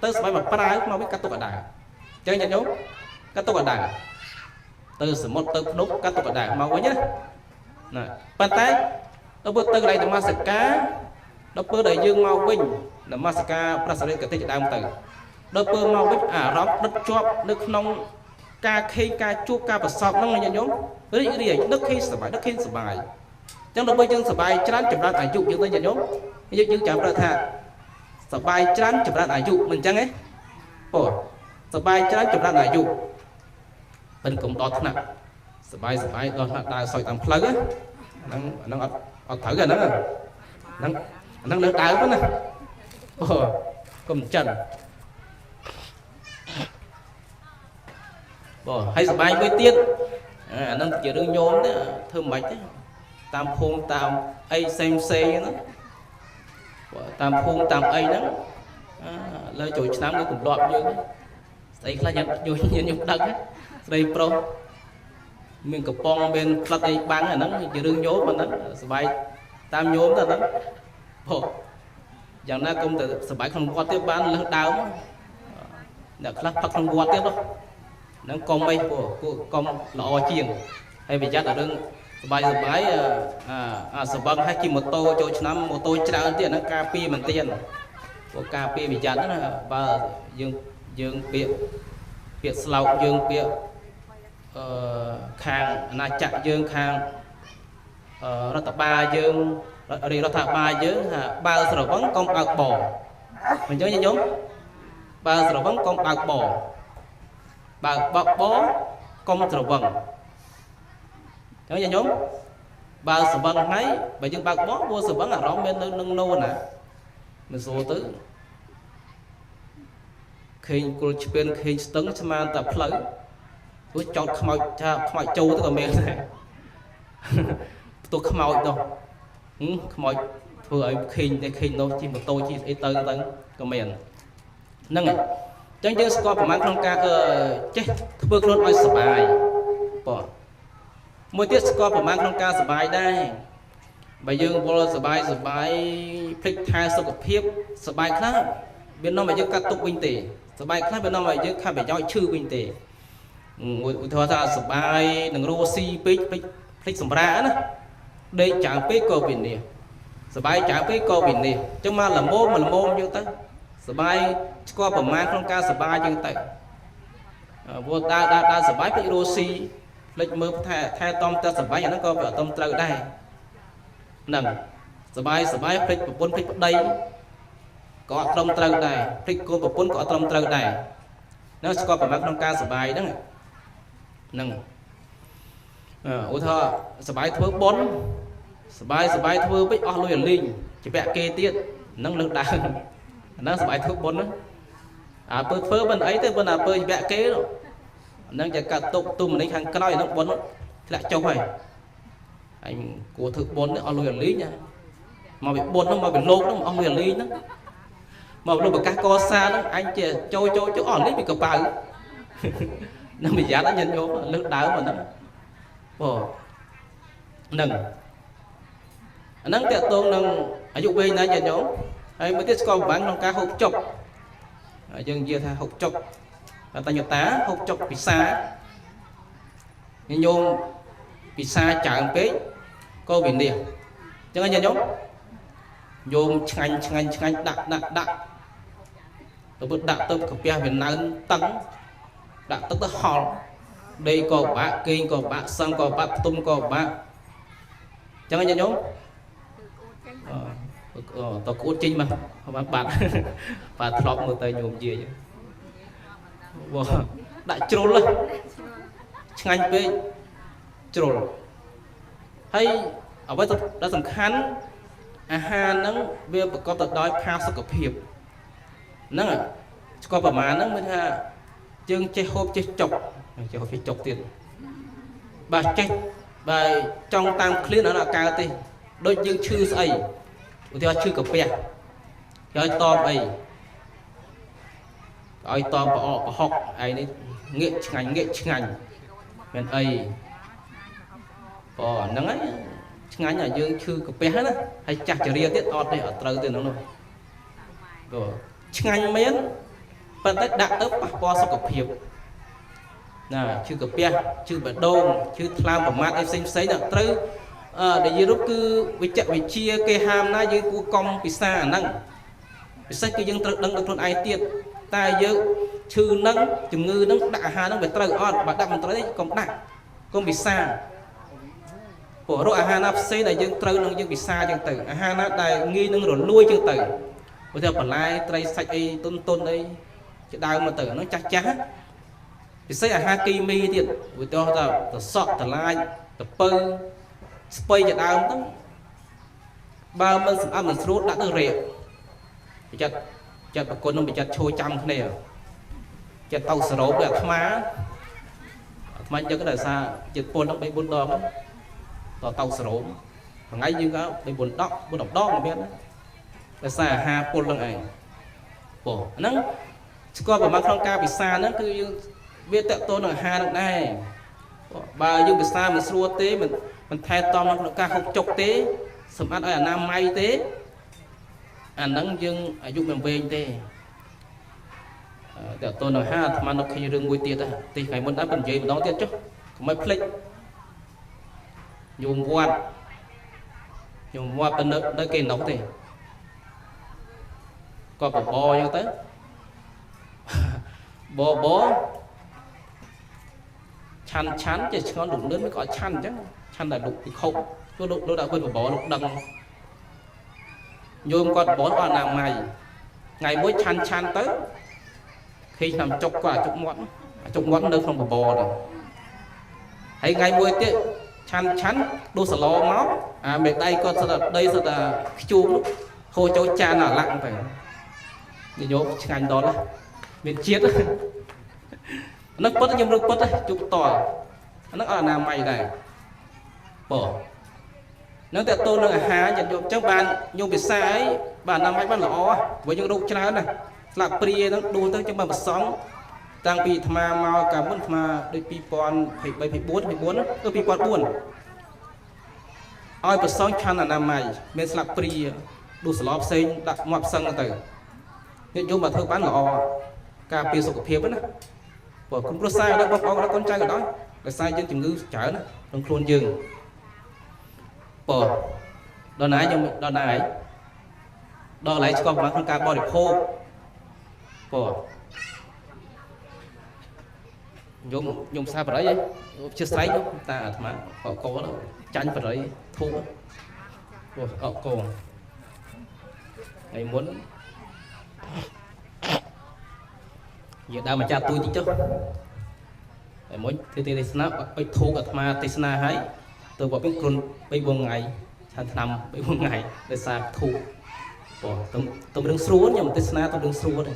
ទៅស្បែកមកប្រើមកវិញកាត់ទុកអដាអញ្ចឹងញាតិញោមកាត់ទុកអដាទៅសមុទ្រទៅភ្នំកាត់ទុកអដាមកវិញណាប៉ុន្តែដល់ពេលទៅកន្លែងនមស្ការដល់ពេលដែលយើងមកវិញនមស្ការព្រះសរិកតិជាដើមទៅដល់ពេលមកវិញអារម្មណ៍ដិតជាប់នៅក្នុងការខេការជួបការប្រសពហ្នឹងញាតិញោមរីករាយនឹកឃើញសុបាយនឹកឃើញសុបាយអញ្ចឹងដល់ពេលយើងសុបាយច្រើនចម្រើនអាយុយើងទៅញាតិញោមយើងចាំប្រើថាសុបាយច្រើនចម្រើនអាយុមិនអញ្ចឹងទេពោសុបាយច្រើនចម្រើនអាយុមិនកុំដល់ថ្នាក់សុបាយដល់ថ្នាក់ដើរសោយតាមផ្លូវហ្នឹងអត់ត្រូវហ្នឹងលើដើមណាអូកុំចិនបងហើយសុបាយមួយទៀតអាហ្នឹងជារឿងញោមទេធ្វើមិនទេតាមភូមិតាមអីផ្សេងហ្នឹងតាមភូមិតាមអីហ្នឹងលើចូលឆ្នាំគឺទម្លាប់យើងស្អីខ្លះញ៉ាំខ្ញុំដឹងស្រីប្រុសមានកំប៉ុងមានផ្លិតអីបាំងអាហ្នឹងជារឿងញោមអាហ្នឹងសុបាយតាមញោមទៅហ្នឹងបងយ៉ាងណាគុំតែសុបាយក្នុងវត្តទៀតបានលើសដើមអ្នកខ្លះផឹកក្នុងវត្តទៀតហ្នឹងកុំអីព្រោះកុំល្អជាងហើយប្រយ័ត្នដល់រឿងសុបាយអាសបឹងឲ្យជិះម៉ូតូចូលឆ្នាំម៉ូតូច្រើនទៀតហ្នឹងការពារមិនទៀតព្រោះការពារប្រយ័ត្នណាបើយើងពាក្យស្លោកយើងពាក្យខាងអាណាចក្រយើងខាងរដ្ឋបាលយើងរដ្ឋាភិបាលយើងបើស្រវឹងកុំបើកបមិនអញ្ចឹងញោមបើស្រវឹងកុំបើកបបើបបកុំស្រវឹងអញ្ចឹងញោមបើស្រវឹងហើយបើយើងបើកបព្រោះស្រវឹងអារម្មណ៍មាននៅនឹងនោណាមិនស្រួលទៅឃើញគល់ឆ្ពៀនឃើញស្ទឹងស្មានតែផ្លូវព្រោះចោតខ្មោចខ្មោចចូលទៅក៏មានដែរផ្ទុះខ្មោចនោះខ្មោចធ្វើឲ្យឃើញតែឃើញនោះជិះម៉ូតូជិះអីទៅក៏មានហ្នឹងហើយអញ្ចឹងយើងស្គាល់ប្រមាណក្នុងការចេះធ្វើខ្លួនឲ្យសុបាយបងមួយទៀតស្គាល់ប្រមាណក្នុងការសុបាយដែរបើយើងវល់សុបាយភ្លេចថែសុខភាពសុបាយខ្លះវានាំឲ្យយើងកាត់ទុកវិញទេសបាយខ្លះវានាំឲ្យយើងខាត់ប្រយោជន៍ឈឺវិញទេឧទាហរណ៍ថាសុបាយនឹងរស់ស៊ីពេកភ្លេចសម្រាណាដេកច្រើនពេកក៏វិនិច្ឆ័យសុបាយច្រើនពេកក៏វិនិច្ឆ័យអញ្ចឹងមកល្មមយើងទៅសុបាយស្គាល់ប្រមាណក្នុងការសុបាយយើងទៅព្រោះដើរសុបាយភ្លេចរស់ស៊ីភ្លេចមើលថែតំតែសុបាយអាហ្នឹងក៏វាអត់តំត្រូវដែរហ្នឹងសុបាយភ្លេចប្រពន្ធភ្លេចប្តីក៏អត់ត្រឹមត្រូវដែរភ្លេចកូនប្រពន្ធក៏អត់ត្រឹមត្រូវដែរហ្នឹងស្គាល់ប្រមាណក្នុងការសុបាយហ្នឹងឧទាហរណ៍សុបាយធ្វើបុណ្យសុបាយធ្វើពេកអស់លុយរលីងជាពាក់គេទៀតហ្នឹងលើដើមហ្នឹងសុបាយធ្វើបុណ្យហ្នឹងពើធ្វើមិនអីទេប៉ុន្តែពើជាពាក់គេហ្នឹងជាកាត់ទុកទុំនេះខាងក្រោយហ្នឹងបុណ្យធ្លាក់ចុះហើយអញគួរធ្វើបុណ្យអស់លុយរលីងមកពីបុណ្យហ្នឹងមកពីលោកហ្នឹងអស់លុយរលីងហ្នឹងមកលោកប្រកាសកសាហ្នឹងអញជាចូលអស់លុយពីកប៉ៅនឹងប្រយ័ត្នញញោមលើកដើមអាហ្នឹងបងហ្នឹងអាហ្នឹងតកតងនឹងអាយុវែងណាស់ញញោមហើយមួយទៀតស្គាល់បាំងក្នុងការហូបចុកយើងនិយាយថាហូបចុកតញ្ញតាហូបចុកពិសាញញោមពិសាច្រើនពេកក៏វិនិច្ឆ័យអញ្ចឹងញញោមឆ្ងាញ់ដាក់ទៅពុតដាក់ទៅកាពះវាណើនតឹងដាក់ទឹកទៅហល់ដេកក៏បាក់គេងក៏បាក់សឹងក៏បាក់ផ្ទុំក៏បាក់អញ្ចឹងញញោមតគួតចេញមកបាត់ធ្លាប់មើលទៅញោមនិយាយដាក់ជ្រុលឆ្ងាញ់ពេកជ្រុលហើយអ្វីដែលសំខាន់អាហារហ្នឹងវាប្រកបទៅដោយផាសុខភាពហ្នឹង cóประมาณហ្នឹងមិនថាយើងចេះហូបចេះចុកចេះហូបចេះចុកទៀតបើចេះបើចង់តាមឃ្លានអត់អាកើតទេដូចយើងឈឺស្អីឧទាហរណ៍ឈឺកាពះគេឲ្យតបអីឲ្យតបប្រអកប្រហុកឯនេះងាកឆ្ងាញ់មានអីហ្នឹងហើយឆ្ងាញ់ឲ្យយើងឈឺកាពះណាហើយចាស់ចរិយាទៀតអត់ទេអត់ត្រូវទេហ្នឹងនោះឆ្ងាញ់មែនប៉ុន្តែដាក់ទៅប៉ះពាល់សុខភាពណាឈឺកាពះឈឺបេះដូងឈឺថ្លើមប្រមាថអីផ្សេងទៅត្រូវដែលយើងរូបគឺវិជ្ជវិទ្យាគេហាមណាយើងគួរកុំពិសាអាហ្នឹងពិសេសគឺយើងត្រូវដឹងដល់ខ្លួនឯងទៀតតែយើងឈឺហ្នឹងជំងឺហ្នឹងដាក់អាហារហ្នឹងវាត្រូវអត់បើដាក់មិនត្រូវទេកុំដាក់កុំពិសាព្រោះរកអាហារណាផ្សេងដែលយើងត្រូវនឹងយើងពិសាចឹងទៅអាហារណាដែលងាយនឹងរលួយចឹងទៅឧទាហរណ៍បន្លែត្រីសាច់អីទុនអីជាដើមមកទៅហ្នឹងចាស់ពិសេសអាហារគីមីទៀតឧទាហរណ៍ថាត្រសក់តឡាចតពៅស្ពៃជាដើមទៅបើមិនសម្អាតមិនស្រួលដាក់ទៅរែកចិត្តប្រគុណនឹងបច្ចិតឈួរចាំគ្នាចិត្តទៅសរោបដូចអាត្មាចឹងក៏ដោយសារចិត្តពុននឹង3 4ដងទៅសរោបថ្ងៃយើងក៏3 4 10 4 10ដងមានដោយសារអាហារពុលនឹងឯងព្រោះហ្នឹងស្គាល់ប្រមាណក្នុងការពិសាហ្នឹងគឺយើងវាតកតនឹងអាហារនឹងដែរបើយើងពិសាមិនស្រួលទេមិនថែទាំក្នុងការហូបចុកទេសម្អាតឲ្យអនាម័យទេអាហ្នឹងយើងអាយុមិនវែងទេតើតើនៅហាអាត្មានៅឃើញរឿងមួយទៀតទីថ្ងៃមុនដែរប៉ុន្តែនិយាយម្ដងទៀតចុះកុំឲ្យភ្លេចញោមវត្តទៅនៅគេនោះទេក៏បបអញ្ចឹងទៅបឆាន់ចេះឆ្ងល់លំលឿនវាក៏ឆាន់អញ្ចឹងឆាន់តែលុកពីខុសគឺលោកដាក់គាត់បបលោកដឹងញោមគាត់បបអត់អនាម័យថ្ងៃមួយឆាន់ទៅឃើញតាមចុកគាត់ចុកមាត់នៅក្នុងបបទៅហើយថ្ងៃមួយទៀតឆាន់ដូរសឡមកអាមេដៃគាត់ស្ដាប់ដីស្ដាប់ខ្ជូមហូរចូលចានអាឡាក់ទៅនិយាយឆ្ងាញ់ដល់មានជាតិហ្នឹងពុតខ្ញុំរឹកពុតជុកតហ្នឹងអនាម័យដែរបងហ្នឹងតើតូននឹងអាហារយ៉ាងយកអញ្ចឹងបានញោមពិសាអីបានអនាម័យបានល្អព្រោះយើងរោគច្រើនណាស្លាប់ព្រាហ្នឹងដួលទៅចឹងបានប្រសង់តាំងពីអាត្មាមកកាលមុនអាត្មាដូច2023 24ទៅ2004ឲ្យប្រសង់ឆាន់អនាម័យមានស្លាប់ព្រាដួលសឡផ្សេងដាក់មាត់ផ្សឹងទៅនេះយមមកធ្វើបានល្អការពារសុខភាពណាព្រោះគុំប្រសាដល់បងប្អូនដល់កូនចៅក៏ដោយដោយសារយើងជំងឺច្រើនណាក្នុងខ្លួនយើងព្រោះដល់ណាយើងដល់ណាហើយដល់កន្លែងស្គាល់ប្រមាណក្នុងការបរិភោគព្រោះញោមសាបរិយជាស្រ័យតាអាត្មាអកកចាញ់បរិយធូបព្រោះអកកថ្ងៃមុនយើងដើរមកចាត់ទូតិចចុះតែមួយទេសនាបិទធូបអាត្មាទេសនាឲ្យទៅបើពេលគ្រុន3 4ថ្ងៃឆានឆ្នាំ3 4ថ្ងៃដោយសារធូបព្រោះទំរឿងស្រួលខ្ញុំទេសនាទំរឿងស្រួលទេ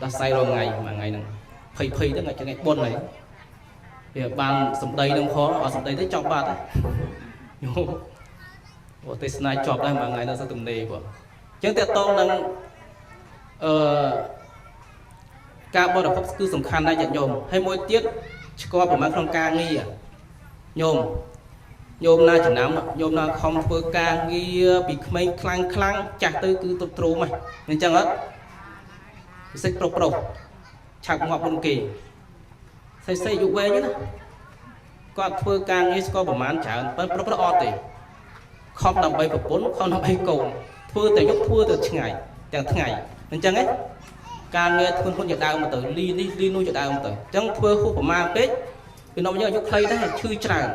ដោះស្រាយរាល់ថ្ងៃមួយថ្ងៃហ្នឹងភ័យទៅថ្ងៃបុណ្យហ្នឹងវាបានសម្ដីនឹងផងអត់សម្ដីទេចប់បាត់ញោមព្រោះទេសនាចប់ដែរមួយថ្ងៃដល់សទំនេរព្រោះអញ្ចឹងតើតងនឹងការបរិភោគគឺសំខាន់ដែរញាតិញោមហើយមួយទៀតស្គាល់ប្រមាណក្នុងការងារញោមណាចំណាំញោមណាខំធ្វើការងារពីក្មេងខ្លាំងចាស់ទៅគឺទប់ទ្រូមហ្នឹងអញ្ចឹងអត់ពិសេសប្រុសឆាប់ងាប់មុនគេស្អីយុវវែងណាគាត់ធ្វើការងារស្គាល់ប្រមាណច្រើនប៉ុន្តែប្រុសអត់ទេខំដើម្បីប្រពន្ធខំដើម្បីកូនធ្វើតែយប់ធ្វើតែថ្ងៃទាំងថ្ងៃអញ្ចឹងហ៎ការងារធ្ងន់ជាដើមមកទៅលីនេះលីនោះជាដើមទៅអញ្ចឹងធ្វើហួសប្រមាណពេកពីនំយើងអាយុខ្លីដែរឈឺច្រើន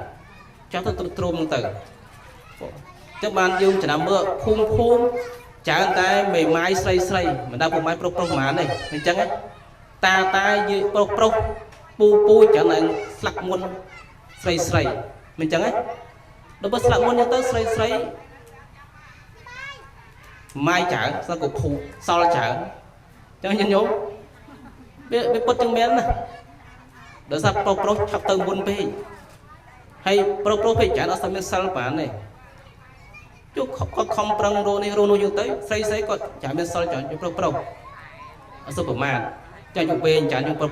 ចាស់ទៅទ្រុំហ្នឹងទៅអញ្ចឹងបានយើងចំណាំមើលភូមិច្រើនតែមេម៉ាយស្រីមិនដល់ពុកម៉ាយប្រុសប្រហែលទេអញ្ចឹងតាយើងប្រុសពូចឹងឡើងស្លាក់មុនស្រីមិនអញ្ចឹងហ៎ដល់បើស្លាក់មុនទៅស្រីម៉ាយច្រើនស្លាក់កភូសល់ច្រើនអញ្ចឹងញោម វាពុតចឹងមែនណាដល់សាប់ប្រុសឆាប់ទៅមុនពេកហើយប្រុសពេកចានអត់ស្មានសិលបានទេជុកគាត់ខំប្រឹងរស់នេះរស់នោះយើងទៅស្រីគាត់ចាមានសិលចាយើងប្រុសអសុប្រមាណចាយុវែងចាយើងប្រុស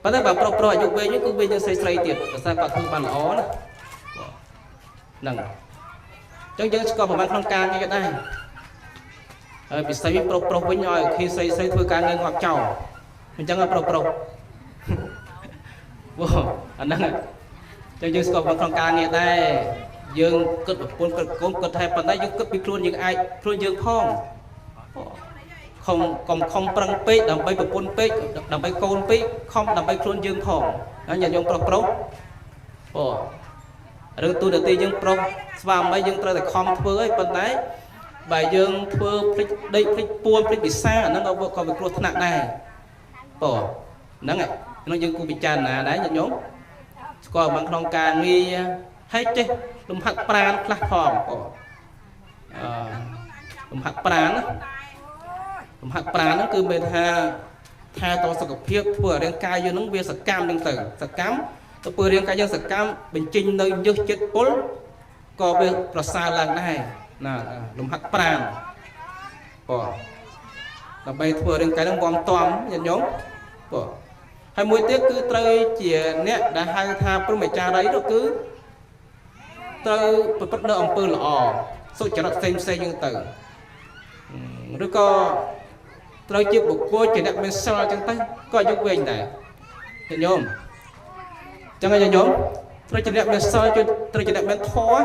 ប៉ុន្តែបើប្រុសអាយុវែងគឺវិញយើងស្រីទៀតភាសាគាត់ធ្វើបានល្អណាហ្នឹងអញ្ចឹងយើងស្គាល់ប្រមាណក្នុងការងារដែរហើយពិសេសប្រុសវិញឲ្យខីស្រីធ្វើការងារងាប់ចោលអញ្ចឹងប្រុសវ៉ាអាហ្នឹងអញ្ចឹងយើងស្គាល់ក្នុងការងារដែរយើងគិតប្រពន្ធគិតកូនគិតតែប៉ុន្តែយើងគិតពីខ្លួនយើងអាចខ្លួនយើងផងខំប្រឹងពេកដើម្បីប្រពន្ធពេកដើម្បីកូនពេកខំដើម្បីខ្លួនយើងផងញាតិញោមប្រុសរឿងទូនាទីយើងប្រុសស្វាមីយើងត្រូវតែខំធ្វើហើយប៉ុន្តែបើយើងធ្វើភ្លេចដេកភ្លេចពួនភ្លេចវិសាអាហ្នឹងក៏វាគ្រោះថ្នាក់ដែរហ្នឹងហើយយើងគូពិចារណាដែរញាតិញោមស្គាល់បានក្នុងការងារហើយចេះលំហាត់ប្រាណខ្លះផងលំហាត់ប្រាណហ្នឹងគឺមានថាតសុខភាពធ្វើឲ្យរាងកាយយើងហ្នឹងវាសកម្មហ្នឹងទៅសកម្មទៅធ្វើរាងកាយយើងសកម្មបញ្ចេញនៅញើសចិត្តពុលក៏វាប្រសើរឡើងដែរណាលំហាត់ប្រាណដើម្បីធ្វើរាងកាយហ្នឹងវំតំញាតិញោមហើយមួយទៀតគឺត្រូវជាអ្នកដែលហៅថាព្រហ្មចារីនោះគឺត្រូវប្រព្រឹត្តនៅអំពើល្អសុចរិតផ្សេងហ្នឹងទៅឬក៏ត្រូវជាបុគ្គលជាអ្នកមានសិលអញ្ចឹងទៅក៏អាយុវែងដែរញាតិញោមអញ្ចឹងញាតិញោមត្រូវជាអ្នកមានសិលត្រូវជាអ្នកមានធម៌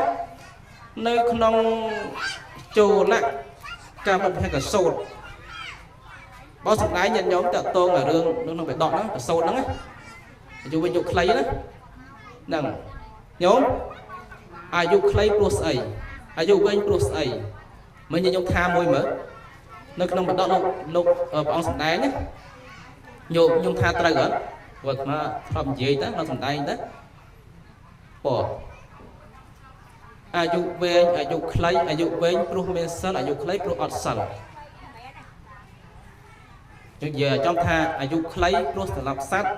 នៅក្នុងចូលៈការបរិភេកសោតបើសំដែងញាតិញោមតើតងរឿងក្នុងបេដកហ្នឹងសោតហ្នឹងអាយុវិញយុខ្លីណាហ្នឹងញោមអាយុខ្លីព្រោះស្អីអាយុវែងព្រោះស្អីមិនញោមថាមួយមើលនៅក្នុងបដកលោកព្រះអង្គសម្ដែងណាញោមថាត្រូវអត់ព្រោះមកធ្លាប់និយាយទៅដល់សម្ដែងទៅអាយុវែងអាយុខ្លីអាយុវែងព្រោះមានសិលអាយុខ្លីព្រោះអត់សិលនិយាយចំថាអាយុខ្លីព្រោះសម្លាប់សត្វ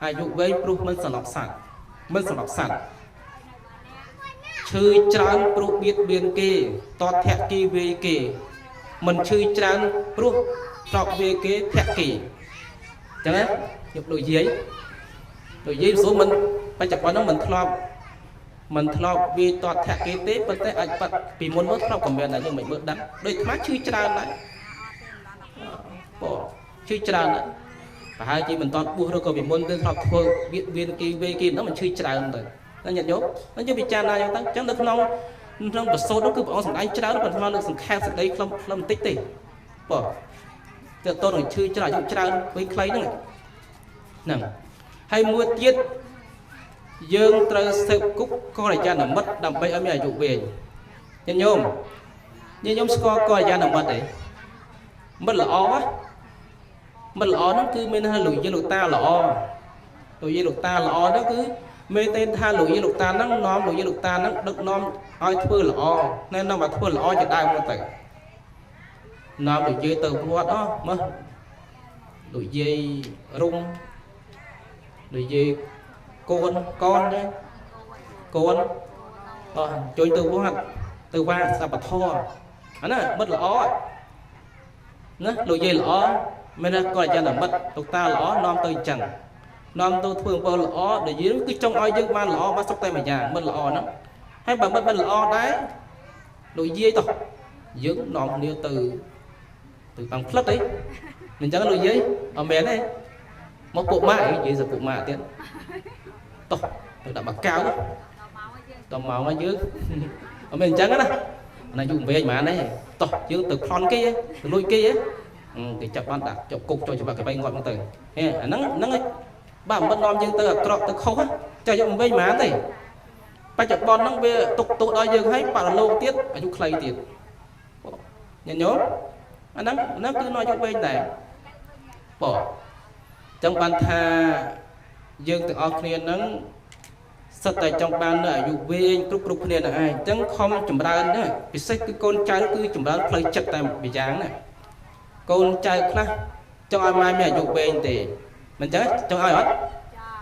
អាយុវែងព្រោះមិនសម្លាប់សត្វឈឺច្រើនព្រោះបៀតបៀនគេតតធៈគីវេគេមិនឈឺច្រើនព្រោះស្របវាគេភៈគេអញ្ចឹងណាខ្ញុំដូចយាយស្រួលមិនបច្ចុប្បន្នហ្នឹងមិនធ្លាប់វាតតធៈគេទេប៉ុន្តែអាចបាត់ពីមុនមកធ្លាប់ក៏មានដែរយើងមិនមើលដឹងដូចខ្មាស់ឈឺច្រើនដែរឈឺច្រើនដែរប្រហែលជាមិនតតបួសឬក៏ពីមុនទៅធ្លាប់ធ្វើវាគេវេគេហ្នឹងមិនឈឺច្រើនទៅតែញាតិញោមហើយយើងពិចារណាយ៉ាងទៅអញ្ចឹងនៅក្នុងប្រសូតនោះគឺព្រះអង្គសម្ដែងច្រើនប៉ុន្តែលើកសង្ខេបសេចក្តីខ្លឹមបន្តិចទេទៅតនឹងឈឺច្រើនអាយុច្រើនវែងខ្លីហ្នឹងហើយមួយទៀតយើងត្រូវសេពគុកកល្យាណមិត្តដើម្បីឲ្យមានអាយុវែងញាតិញោមស្គាល់កល្យាណមិត្តទេមិត្តល្អហ្នឹងគឺមានថាលោកយាយលោកតាល្អហ្នឹងគឺមេតេថាលោកយាយលោកតាហ្នឹងនាំលោកយាយលោកតាហ្នឹងដឹកនាំឲ្យធ្វើល្អណែនាំឲ្យធ្វើល្អជាដើមទៅនាំលោកយាយទៅវត្តមើលលោកយាយរុំលោកយាយកូនទេកូនជួយទៅវត្តទៅវាសពធរអាណាមិត្តល្អណាលោកយាយល្អមានតែគាត់យ៉ាងមិត្តលោកតាល្អនាំទៅអញ្ចឹងនាំទៅធ្វើអំពើល្អដែលយើងគឺចង់ឲ្យយើងបានល្អបានសុខតែមួយយ៉ាងមិត្តល្អហ្នឹងហើយបើមិត្តមិនល្អដែរលោកយាយតោះយើងនាំគ្នាទៅbằngផ្លិតអីអញ្ចឹងលោកយាយអត់មែនទេមកពួកម៉ាក់និយាយទៅពួកម៉ាក់ទៀតតោះទៅដាក់បកៅតមកឲ្យយើងអត់មែនអញ្ចឹងណាអាយុវែងហ្មងទេតោះយើងទៅប្លន់គេទៅលួចគេគេចាប់បានដាក់ជាប់គុកចូលច្បាប់កបៃងាប់ហ្នឹងទៅហេអាហ្នឹងបើមិននាំយើងទៅអាក្រក់ទៅខុសចុះយើងវិញហ្មងទេបច្ចុប្បន្នហ្នឹងវាទុកទោសដល់យើងហើយបរិលោកទៀតអាយុខ្លីទៀតញញោមអាហ្នឹងគឺនៅអាយុវែងដែរចឹងបានថាយើងទាំងអស់គ្នាហ្នឹងសិតតែចង់បាននៅអាយុវែងគ្រប់គ្នានឹងឯងចឹងខំចម្រើនណាពិសេសគឺកូនចៅគឺចម្រើនផ្លូវចិត្តតែម្យ៉ាងណាកូនចៅខ្លះ trong ai mai mẹ dục về thì mình chắc trong ai hết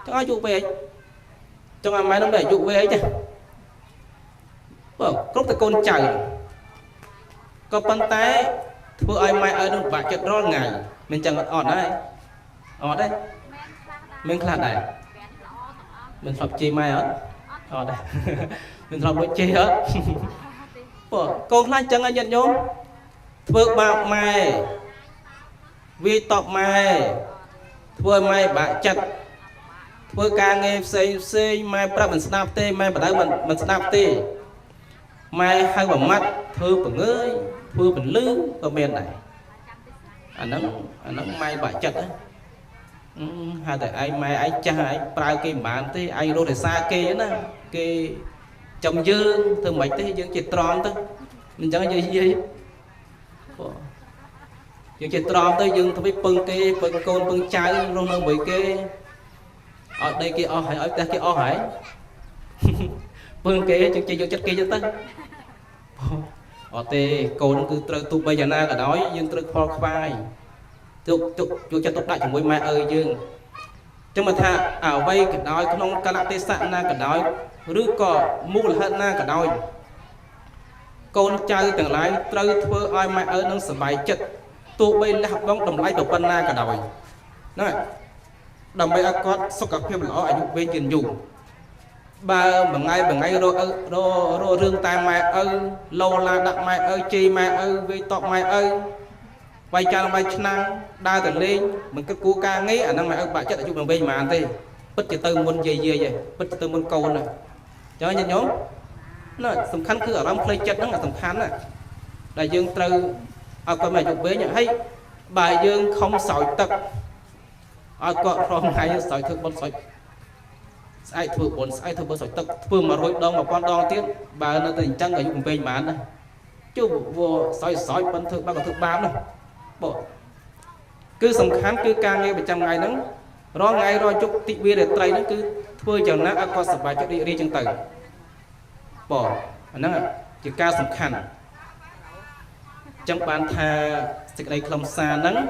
trong ai dục về trong ai mai nó mẹ dục về ấy chứ cốt từ con chào có bàn tay vừa ai mai ở đâu bạc chật rõ ngày mình chẳng ở đây mình khá này mình học chi mai hết ở đây mình học đối chi hết con khá chẳng ai nhận nhóm vừa bạc mai vì tộc mai vừa mai bạc chật vừa ca nghe xây mai pra mình snap tê mai bắt đầu mình snap tê mai hai bằng mắt thưa bằng ơi thưa bằng lư ở bên này anh nó mai bạc chật á hai tại ai mai ai cha ai prao cái bạn thế ai lô để xa kê đó kê chồng dương thường mấy thế dương chỉ tròn thôi mình chẳng gì gì dương chỉ tròn tới dương thôi biết bưng kê bưng côn bưng trái luôn hơn bị kê ở đây kia o hải ở ta kia o hải bưng kê chỉ dương chất kê cho tới ở tê côn cứ trơ tu bây giờ na cả đói dương trơ kho khoai chụp cho tốt đại chúng với mẹ ơi dương trong mà tha ảo vay cả đói không cả tê sạn na cả đói rứ cỏ mu là hết na cả đói con trai từng lái trơ thưa ai mẹ ơi nâng sờ bài chất tu bây là học bóng đồng lái đầu pan na cả đói này đồng bây có sốc cà phê lỏ ảnh bên trên dùng ba bằng ngay rồi rương tai mẹ ơi lâu là đặt mẹ ơi chi mẹ ơi với tọt mẹ ơi vay cha vay năng đa từ lên mình cái cú ca nghĩ à năng mẹ ơi bạn chết ở chung bằng bên mà anh thì bất chỉ tư môn gì vậy bất chỉ tư môn câu này cho anh nhóm nó tầm khăn cứ ở trong play chết nó là tầm khăn à đại dương từ ở con mẹ chụp với nhận hay bài dương không sỏi tật ở con from hay sỏi thực bốn sỏi ai thừa bốn ai thừa bốn sỏi tật vừa mà rồi đông mà con đo tiếp bà nó tình trăng ở chung bên mà anh chứ vô sỏi bên thực ba còn thực ba nữa bộ cứ sầm khán cứ ca nghe 100 ngày nắng rồi ngày rồi chúc tị bia để tây nó cứ thưa chẳng nát có sập bài cho đi chân tử bỏ nó chỉ ca sầm khăn trong bàn thà dịch đây không xa nắng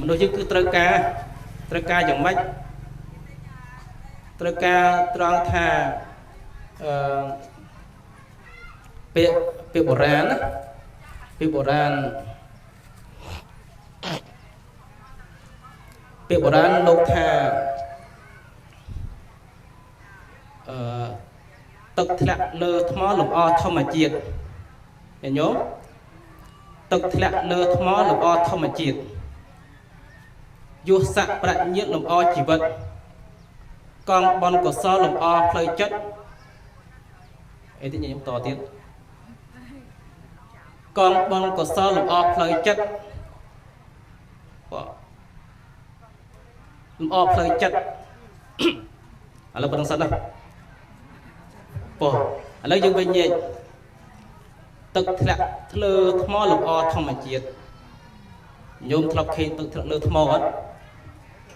đôi chứ cứ trơ ca chẳng mách trơ ca tròn thà việc bổ rán việc bổ rán lục thà tật lạc lơ thmó lục o thông mà chiết để nhớ tật lạc lơ thmó lục o thông mà chiết vua sạ bạch nhiệt lục o chỉ vật con bon của so lục o phơi chất ấy thì nhìn to tiếng con bon của so lục o phơi chất lục o phơi chất ở là bên sân đâu ở đây dương bên nhẹ tật lạc lơ thmó lục o thông mà chiết nhôm thọc khen tật lạc lơ thmó hết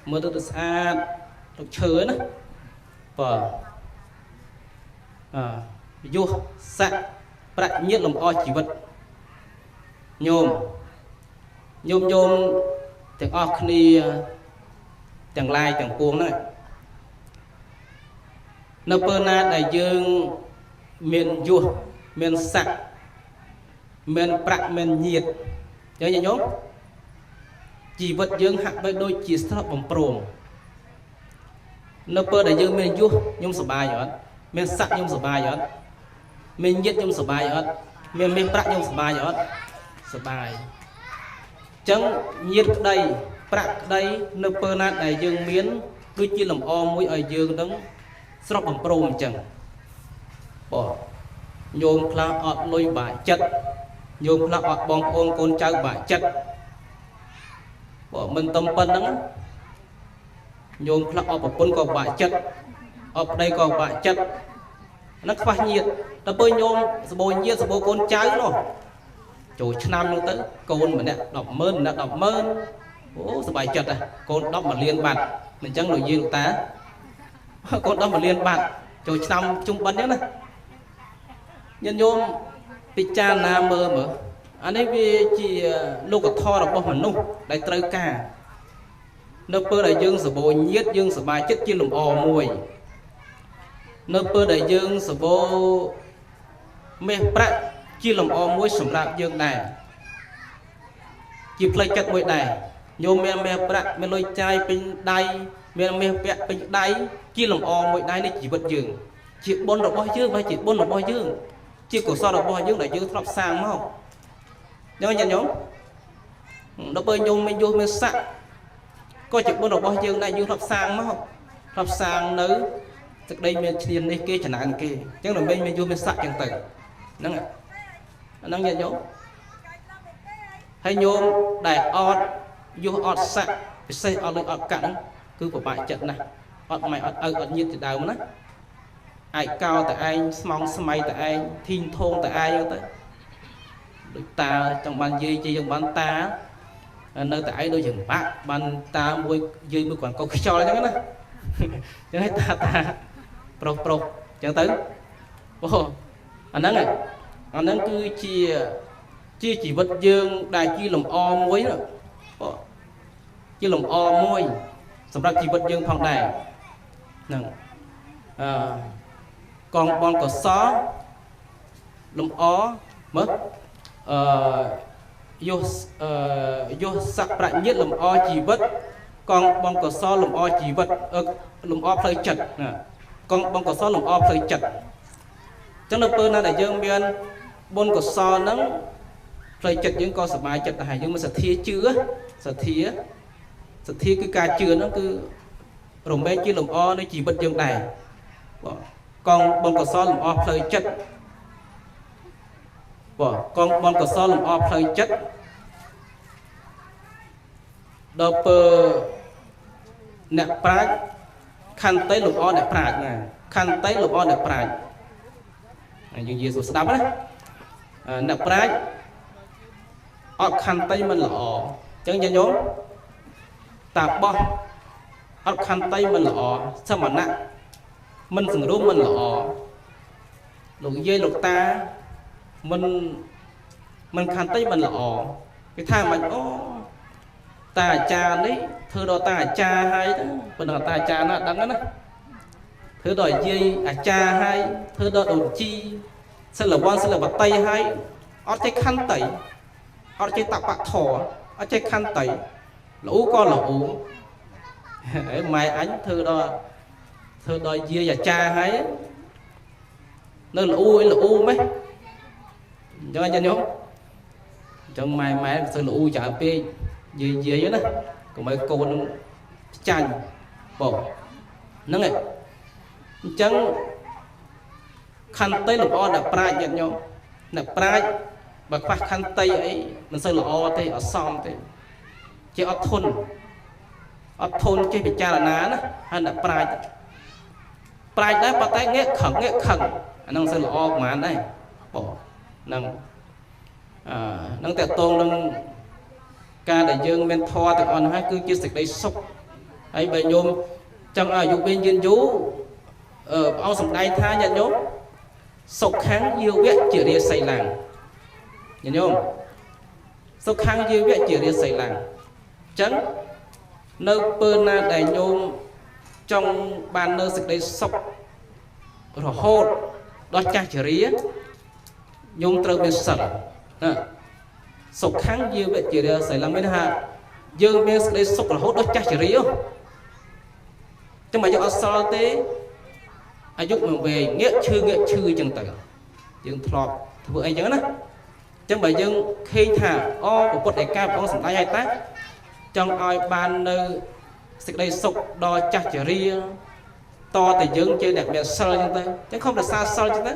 mưa tật xa được chứa nữa vua sạ bạch nhiệt lục o chỉ vật nhôm tiếng o khni tiếng lai tiếng cuồng này nợ na đại dương miền vua miền sạ miền bạc miền nhiệt nhớ nhớ nhớ chỉ vật dương hạ với đôi chỉ sắp bằng prom nợ đại dương miền vua nhung sờ bài rồi miền sạ nhung sờ bài rồi miền nhiệt nhung sờ bài rồi miền bạc nhung sờ bài rồi sờ bài chẳng nhiệt đây bạc đây nợ na đại dương miền đôi chỉ làm o mũi ở dương đứng sắp bằng prom chẳng nhôm pha ọt lôi bả chất nhôm pha ọt bong ôn con trai bả chất mình tâm phân đó nhôm pha ọt con còn bả chất ọt đây còn bả chất nó pha nhiệt nó bơi nhôm bồi nhiệt bồi con trai nó trời năm luôn tới con mình nè đọc mơn sao bài chất à con đọc mà liên bản mình chẳng nổi duyên tá con đọc mà liên bản trời năm chung bắn nhé này nhân nhôm bị cha na mơ mở អានេះវាជាលោកធម៌របស់មនុស្សដែលត្រូវការនៅពេលដែលយើងសបោញាតយើងសប្បាយចិត្តជាលំអមួយនៅពេលដែលយើងសបោមាសប្រាក់ជាលំអមួយសម្រាប់យើងដែរជាផ្លូវចិត្តមួយដែរញោមមានមាសប្រាក់មានលុយចាយពេញដៃមានមាសពាក់ពេញដៃជាលំអមួយដែរនៃជីវិតយើងជាបុណ្យរបស់យើងបើជាបុណ្យរបស់យើងជាកុសលរបស់យើងដែលយើងធ្លាប់សាងមកញោមដល់ពេលញោមមានយុះមានស័ក្តិក៏ជាបុណ្យរបស់យើងដែរយើងធ្លាប់សាងមកធ្លាប់សាងនៅសេចក្តីមានឈ្នាននេះគេចំណើនគេអញ្ចឹងដល់មានយុះមានស័ក្តិអញ្ចឹងទៅហ្នឹងអាហ្នឹងញាតិញោមហើយញោមដែលអត់យុះអត់ស័ក្តិពិសេសអត់លុយអត់កាក់ហ្នឹងគឺពិបាកចិត្តណាស់អត់ម៉ែអត់ឪអត់ញាតិជាដើមណាឯកោតែឯងស្មងស្មៃតែឯងធីងធងតែឯងទៅដូចតាចង់បានយាយជាយើងបានតានៅតែឯងដូចយើងបាក់បានតាមួយយាយមួយគាត់កុសខ្យល់អញ្ចឹងណាអញ្ចឹងឲ្យតាប្រុសអញ្ចឹងទៅអូអាហ្នឹងគឺជាជីវិតយើងដែលជាលំអមួយណាអូជាលំអមួយសម្រាប់ជីវិតយើងផងដែរហ្នឹងកងបនកសលលំអមើលយុសស័កប្រាជ្ញាលំអជីវិតកងបនកសលលំអជីវិតលំអផ្លូវចិត្តណាកងបនកសលលំអផ្លូវចិត្តអញ្ចឹងនៅពេលណាដែលយើងមានបុណ្យកុសលហ្នឹងផ្លូវចិត្តយើងក៏សប្បាយចិត្តដែរយើងមានសទ្ធាជឿសទ្ធាគឺការជឿហ្នឹងគឺរមែងជាលំអនៃជីវិតយើងដែរបាទកងបុណ្យកុសលលំអផ្លូវចិត្តបាទកងបុណ្យកុសលលំអផ្លូវចិត្តដល់ពើអ្នកប្រាជ្ញខន្តីលំអអ្នកប្រាជ្ញណាខន្តីលំអអ្នកប្រាជ្ញយើងនិយាយស្ដាប់ណាអ្នកប្រាជ្ញអត់ខន្តីមិនល្អអញ្ចឹងញោមតាបោះអត់ខន្តីមិនល្អសមណៈមិនសង្រួមមិនល្អលោកយាយលោកតាមិនខន្តីមិនល្អគេថាមិនអូតាអាចារ្យនេះធ្វើដល់តាអាចារ្យហើយប៉ុន្តែតាអាចារ្យណាដឹងណាធ្វើដល់យាយអាចារ្យហើយធ្វើដល់ដូនជីសិលវ័នសិលវតីហើយអត់ចេះខន្តីអត់ចេះតបធរអត់ចេះខន្តីល្អក៏ល្អម៉ែអញធ្វើដល់យាយអាចារ្យហើយនៅល្អម៉េះអញ្ចឹងញោមអញ្ចឹងម៉ែមិនសូវល្អច្រើនពេកយាយណាកុំឲ្យកូននឹងចាញ់បងហ្នឹងឯងអញ្ចឹងខន្តីលំអអ្នកប្រាជ្ញញាតិញោមអ្នកប្រាជ្ញបើខ្វះខន្តីអីមិនសូវល្អទេអត់សមទេជាអត់ធន់ចេះពិចារណាណាហើយអ្នកប្រាជ្ញដែរប៉ុន្តែងាកខឹងអាហ្នឹងសូវល្អប្រហែលដែរបងហ្នឹងតើតងនឹងការដែលយើងមានធម៌ទាំងអស់ហ្នឹងហើយគឺជាសេចក្តីសុខហើយបើញោមចង់ឲ្យអាយុវិញយឺនយូរព្រះអង្គសម្ដែងថាញាតិញោមសុខាំងយាវៈជារាសីឡាំងញាតិញោមសុខាំងយាវៈជារាសីឡាំងអញ្ចឹងនៅពេលណាដែលញោមចង់បាននៅសេចក្តីសុខរហូតដល់ចាស់ជរាញោមត្រូវមានសិលណាសុខាំងយាវៈជារាសីឡាំងមានថាយើងមានសេចក្តីសុខរហូតដល់ចាស់ជរាចឹងបើយើងអត់សិលទេអាយុមិនវែងងាកឈឺអញ្ចឹងទៅយើងធ្លាប់ធ្វើអីអញ្ចឹងណាអញ្ចឹងបើយើងឃើញថាអូពុទ្ធឯកាព្រះអង្គសម្ដែងឲ្យតាចង់ឲ្យបាននៅសេចក្តីសុខដល់ចាស់ជរាតតែយើងជាអ្នកមានសិលអញ្ចឹងទៅអញ្ចឹងខំរក្សាសិលអញ្ចឹងទៅ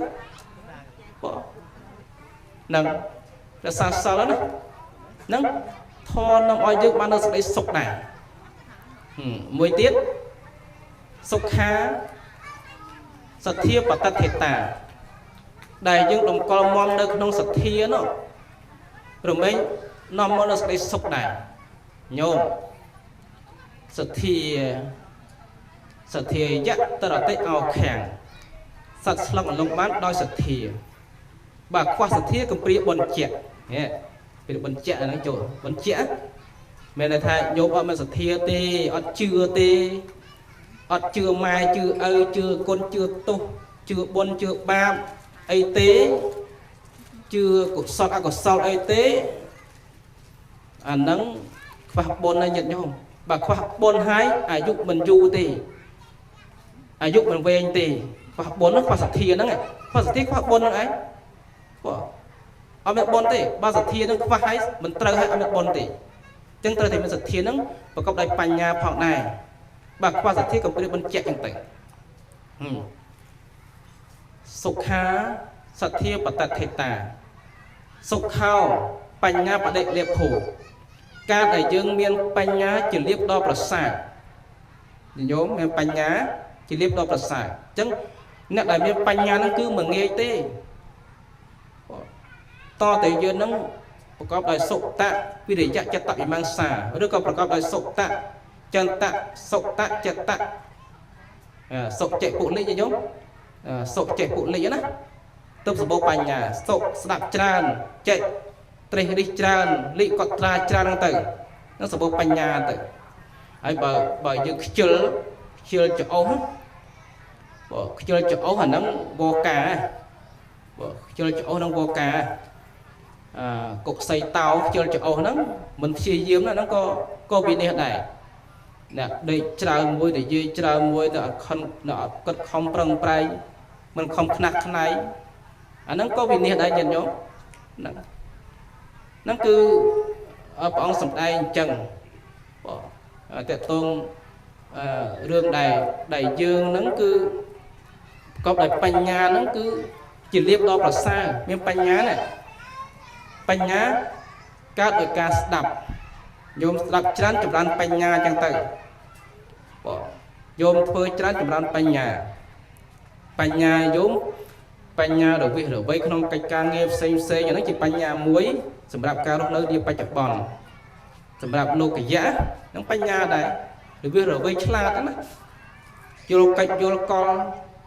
បងនឹងរក្សាសិលណានឹងធននឹងឲ្យយើងបាននៅសេចក្តីសុខដែរមួយទៀតសុខាសទ្ធាបតថេតាដែលយើងតម្កល់មមនៅក្នុងសទ្ធានោះរមែងនាំមកនៅសេចក្តីសុខដែរញោមសទ្ធាយៈតរតិអោខាំងសត្វស្លឹកអលងបានដោយសទ្ធាបើខ្វះសទ្ធាកំព្រាបនជា នេះពីបញ្ជាក់ហ្នឹងចូលបញ្ជាក់មែនតែថាញោមអត់មានសទ្ធាទេអត់ជឿទេអត់ជឿម៉ែជឿឪជឿគុណជឿទោសជឿបុណ្យជឿបាបអីទេជឿកុសលអកុសលអីទេអាហ្នឹងខ្វះបុណ្យហើយញាតិញោមបើខ្វះបុណ្យហើយអាយុមិនយូរទេអាយុមិនវែងទេខ្វះបុណ្យហ្នឹងខ្វះសទ្ធាហ្នឹងខ្វះសទ្ធាខ្វះបុណ្យហ្នឹងឯងបងអត់មានបុណ្យទេបើសទ្ធាហ្នឹងខ្វះហើយមិនត្រូវហើយអត់មានបុណ្យទេអញ្ចឹងត្រូវតែមានសទ្ធាហ្នឹងប្រកបដោយបញ្ញាផងដែរបើខ្វះសទ្ធាក៏ព្រាបបញ្ជាក់អញ្ចឹងទៅសុខាសទ្ធាបតថេតាសុខោបញ្ញាបដិលេភោការដែលយើងមានបញ្ញាជាលៀបដល់ប្រសើរញោមមានបញ្ញាជាលៀបដល់ប្រសើរអញ្ចឹងអ្នកដែលមានបញ្ញាហ្នឹងគឺមិនងាយទេតតែយើងហ្នឹងប្រកបដោយសុតៈវិរិយៈចិត្តវិមង្សាឬក៏ប្រកបដោយសុតៈចន្តៈសុតៈចិត្តៈសុចេពុលិញោមសុចេពុលិណាទើបសម្បូរបញ្ញាសុស្ដាប់ច្រើនចេះត្រេះរិះច្រើនលិកត់ត្រាច្រើនហ្នឹងទៅនឹងសម្បូរបញ្ញាទៅហើយបើយើងខ្ជិលច្អុសបើខ្ជិលច្អុសអាហ្នឹងវកាបើខ្ជិលច្អុសហ្នឹងវកាកុកសីតោខ្ជិលច្អុសហ្នឹងមិនព្យាយាមហ្នឹងក៏វិនិច្ឆ័យដែរអ្នកដេកច្រើនមួយនិយាយច្រើនមួយទៅអត់ខិនអត់គិតខំប្រឹងប្រែងមិនខំខ្នះខ្នែងអាហ្នឹងក៏វិនិច្ឆ័យដែរញាតិញោមហ្នឹងគឺព្រះអង្គសម្ដែងអញ្ចឹងតើតងរឿងដែលយើងហ្នឹងគឺប្រកបដោយបញ្ញាហ្នឹងគឺជាលៀបដល់ប្រសើរមានបញ្ញាណាបញ្ញាកើតដោយការស្ដាប់ញោមស្ដាប់ច្រើនចម្រើនបញ្ញាអញ្ចឹងទៅញោមធ្វើច្រើនចម្រើនបញ្ញាញោមបញ្ញារវិសរវៃក្នុងកិច្ចការងារផ្សេងអានេះជាបញ្ញាមួយសម្រាប់ការរស់នៅនាបច្ចុប្បន្នសម្រាប់លោកយៈនឹងបញ្ញាដែររវិសរវៃឆ្លាតណាយល់កិច្ចយល់កល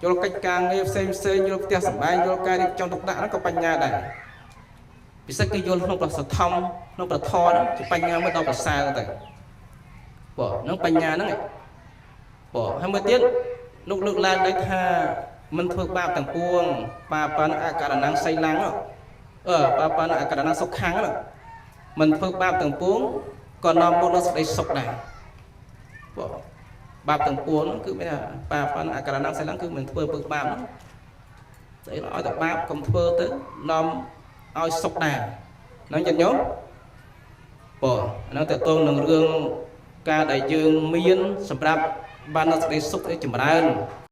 យល់កិច្ចការងារផ្សេងយល់ផ្ទះសម្បែងយល់ការរៀបចំទុកដាក់ហ្នឹងក៏បញ្ញាដែរពិសេសគឺយល់ក្នុងប្រសធម្មក្នុងប្រធរហ្នឹងជាបញ្ញាមួយដល់ប្រសើរទៅហ្នឹងបញ្ញាហ្នឹងហើយមួយទៀតលោកលើកឡើងដែរថាមិនធ្វើបាបទាំងពួងបាបអករណងសីឡាំងបាបអករណងសុខខាងមិនធ្វើបាបទាំងពួងក៏នាំមកនូវសេចក្តីសុខដែរបាបទាំងពួងគឺមានថាបាបអករណងសីឡាំងគឺមិនធ្វើបាបហ្នឹងស្អីឲ្យតែបាបកុំធ្វើទៅនាំឲ្យសុខដែរហ្នឹងចឹងញោមអាហ្នឹងតើតងនឹងរឿងការដែលយើងមានសម្រាប់បាននូវសេចក្តីសុខចម្រើន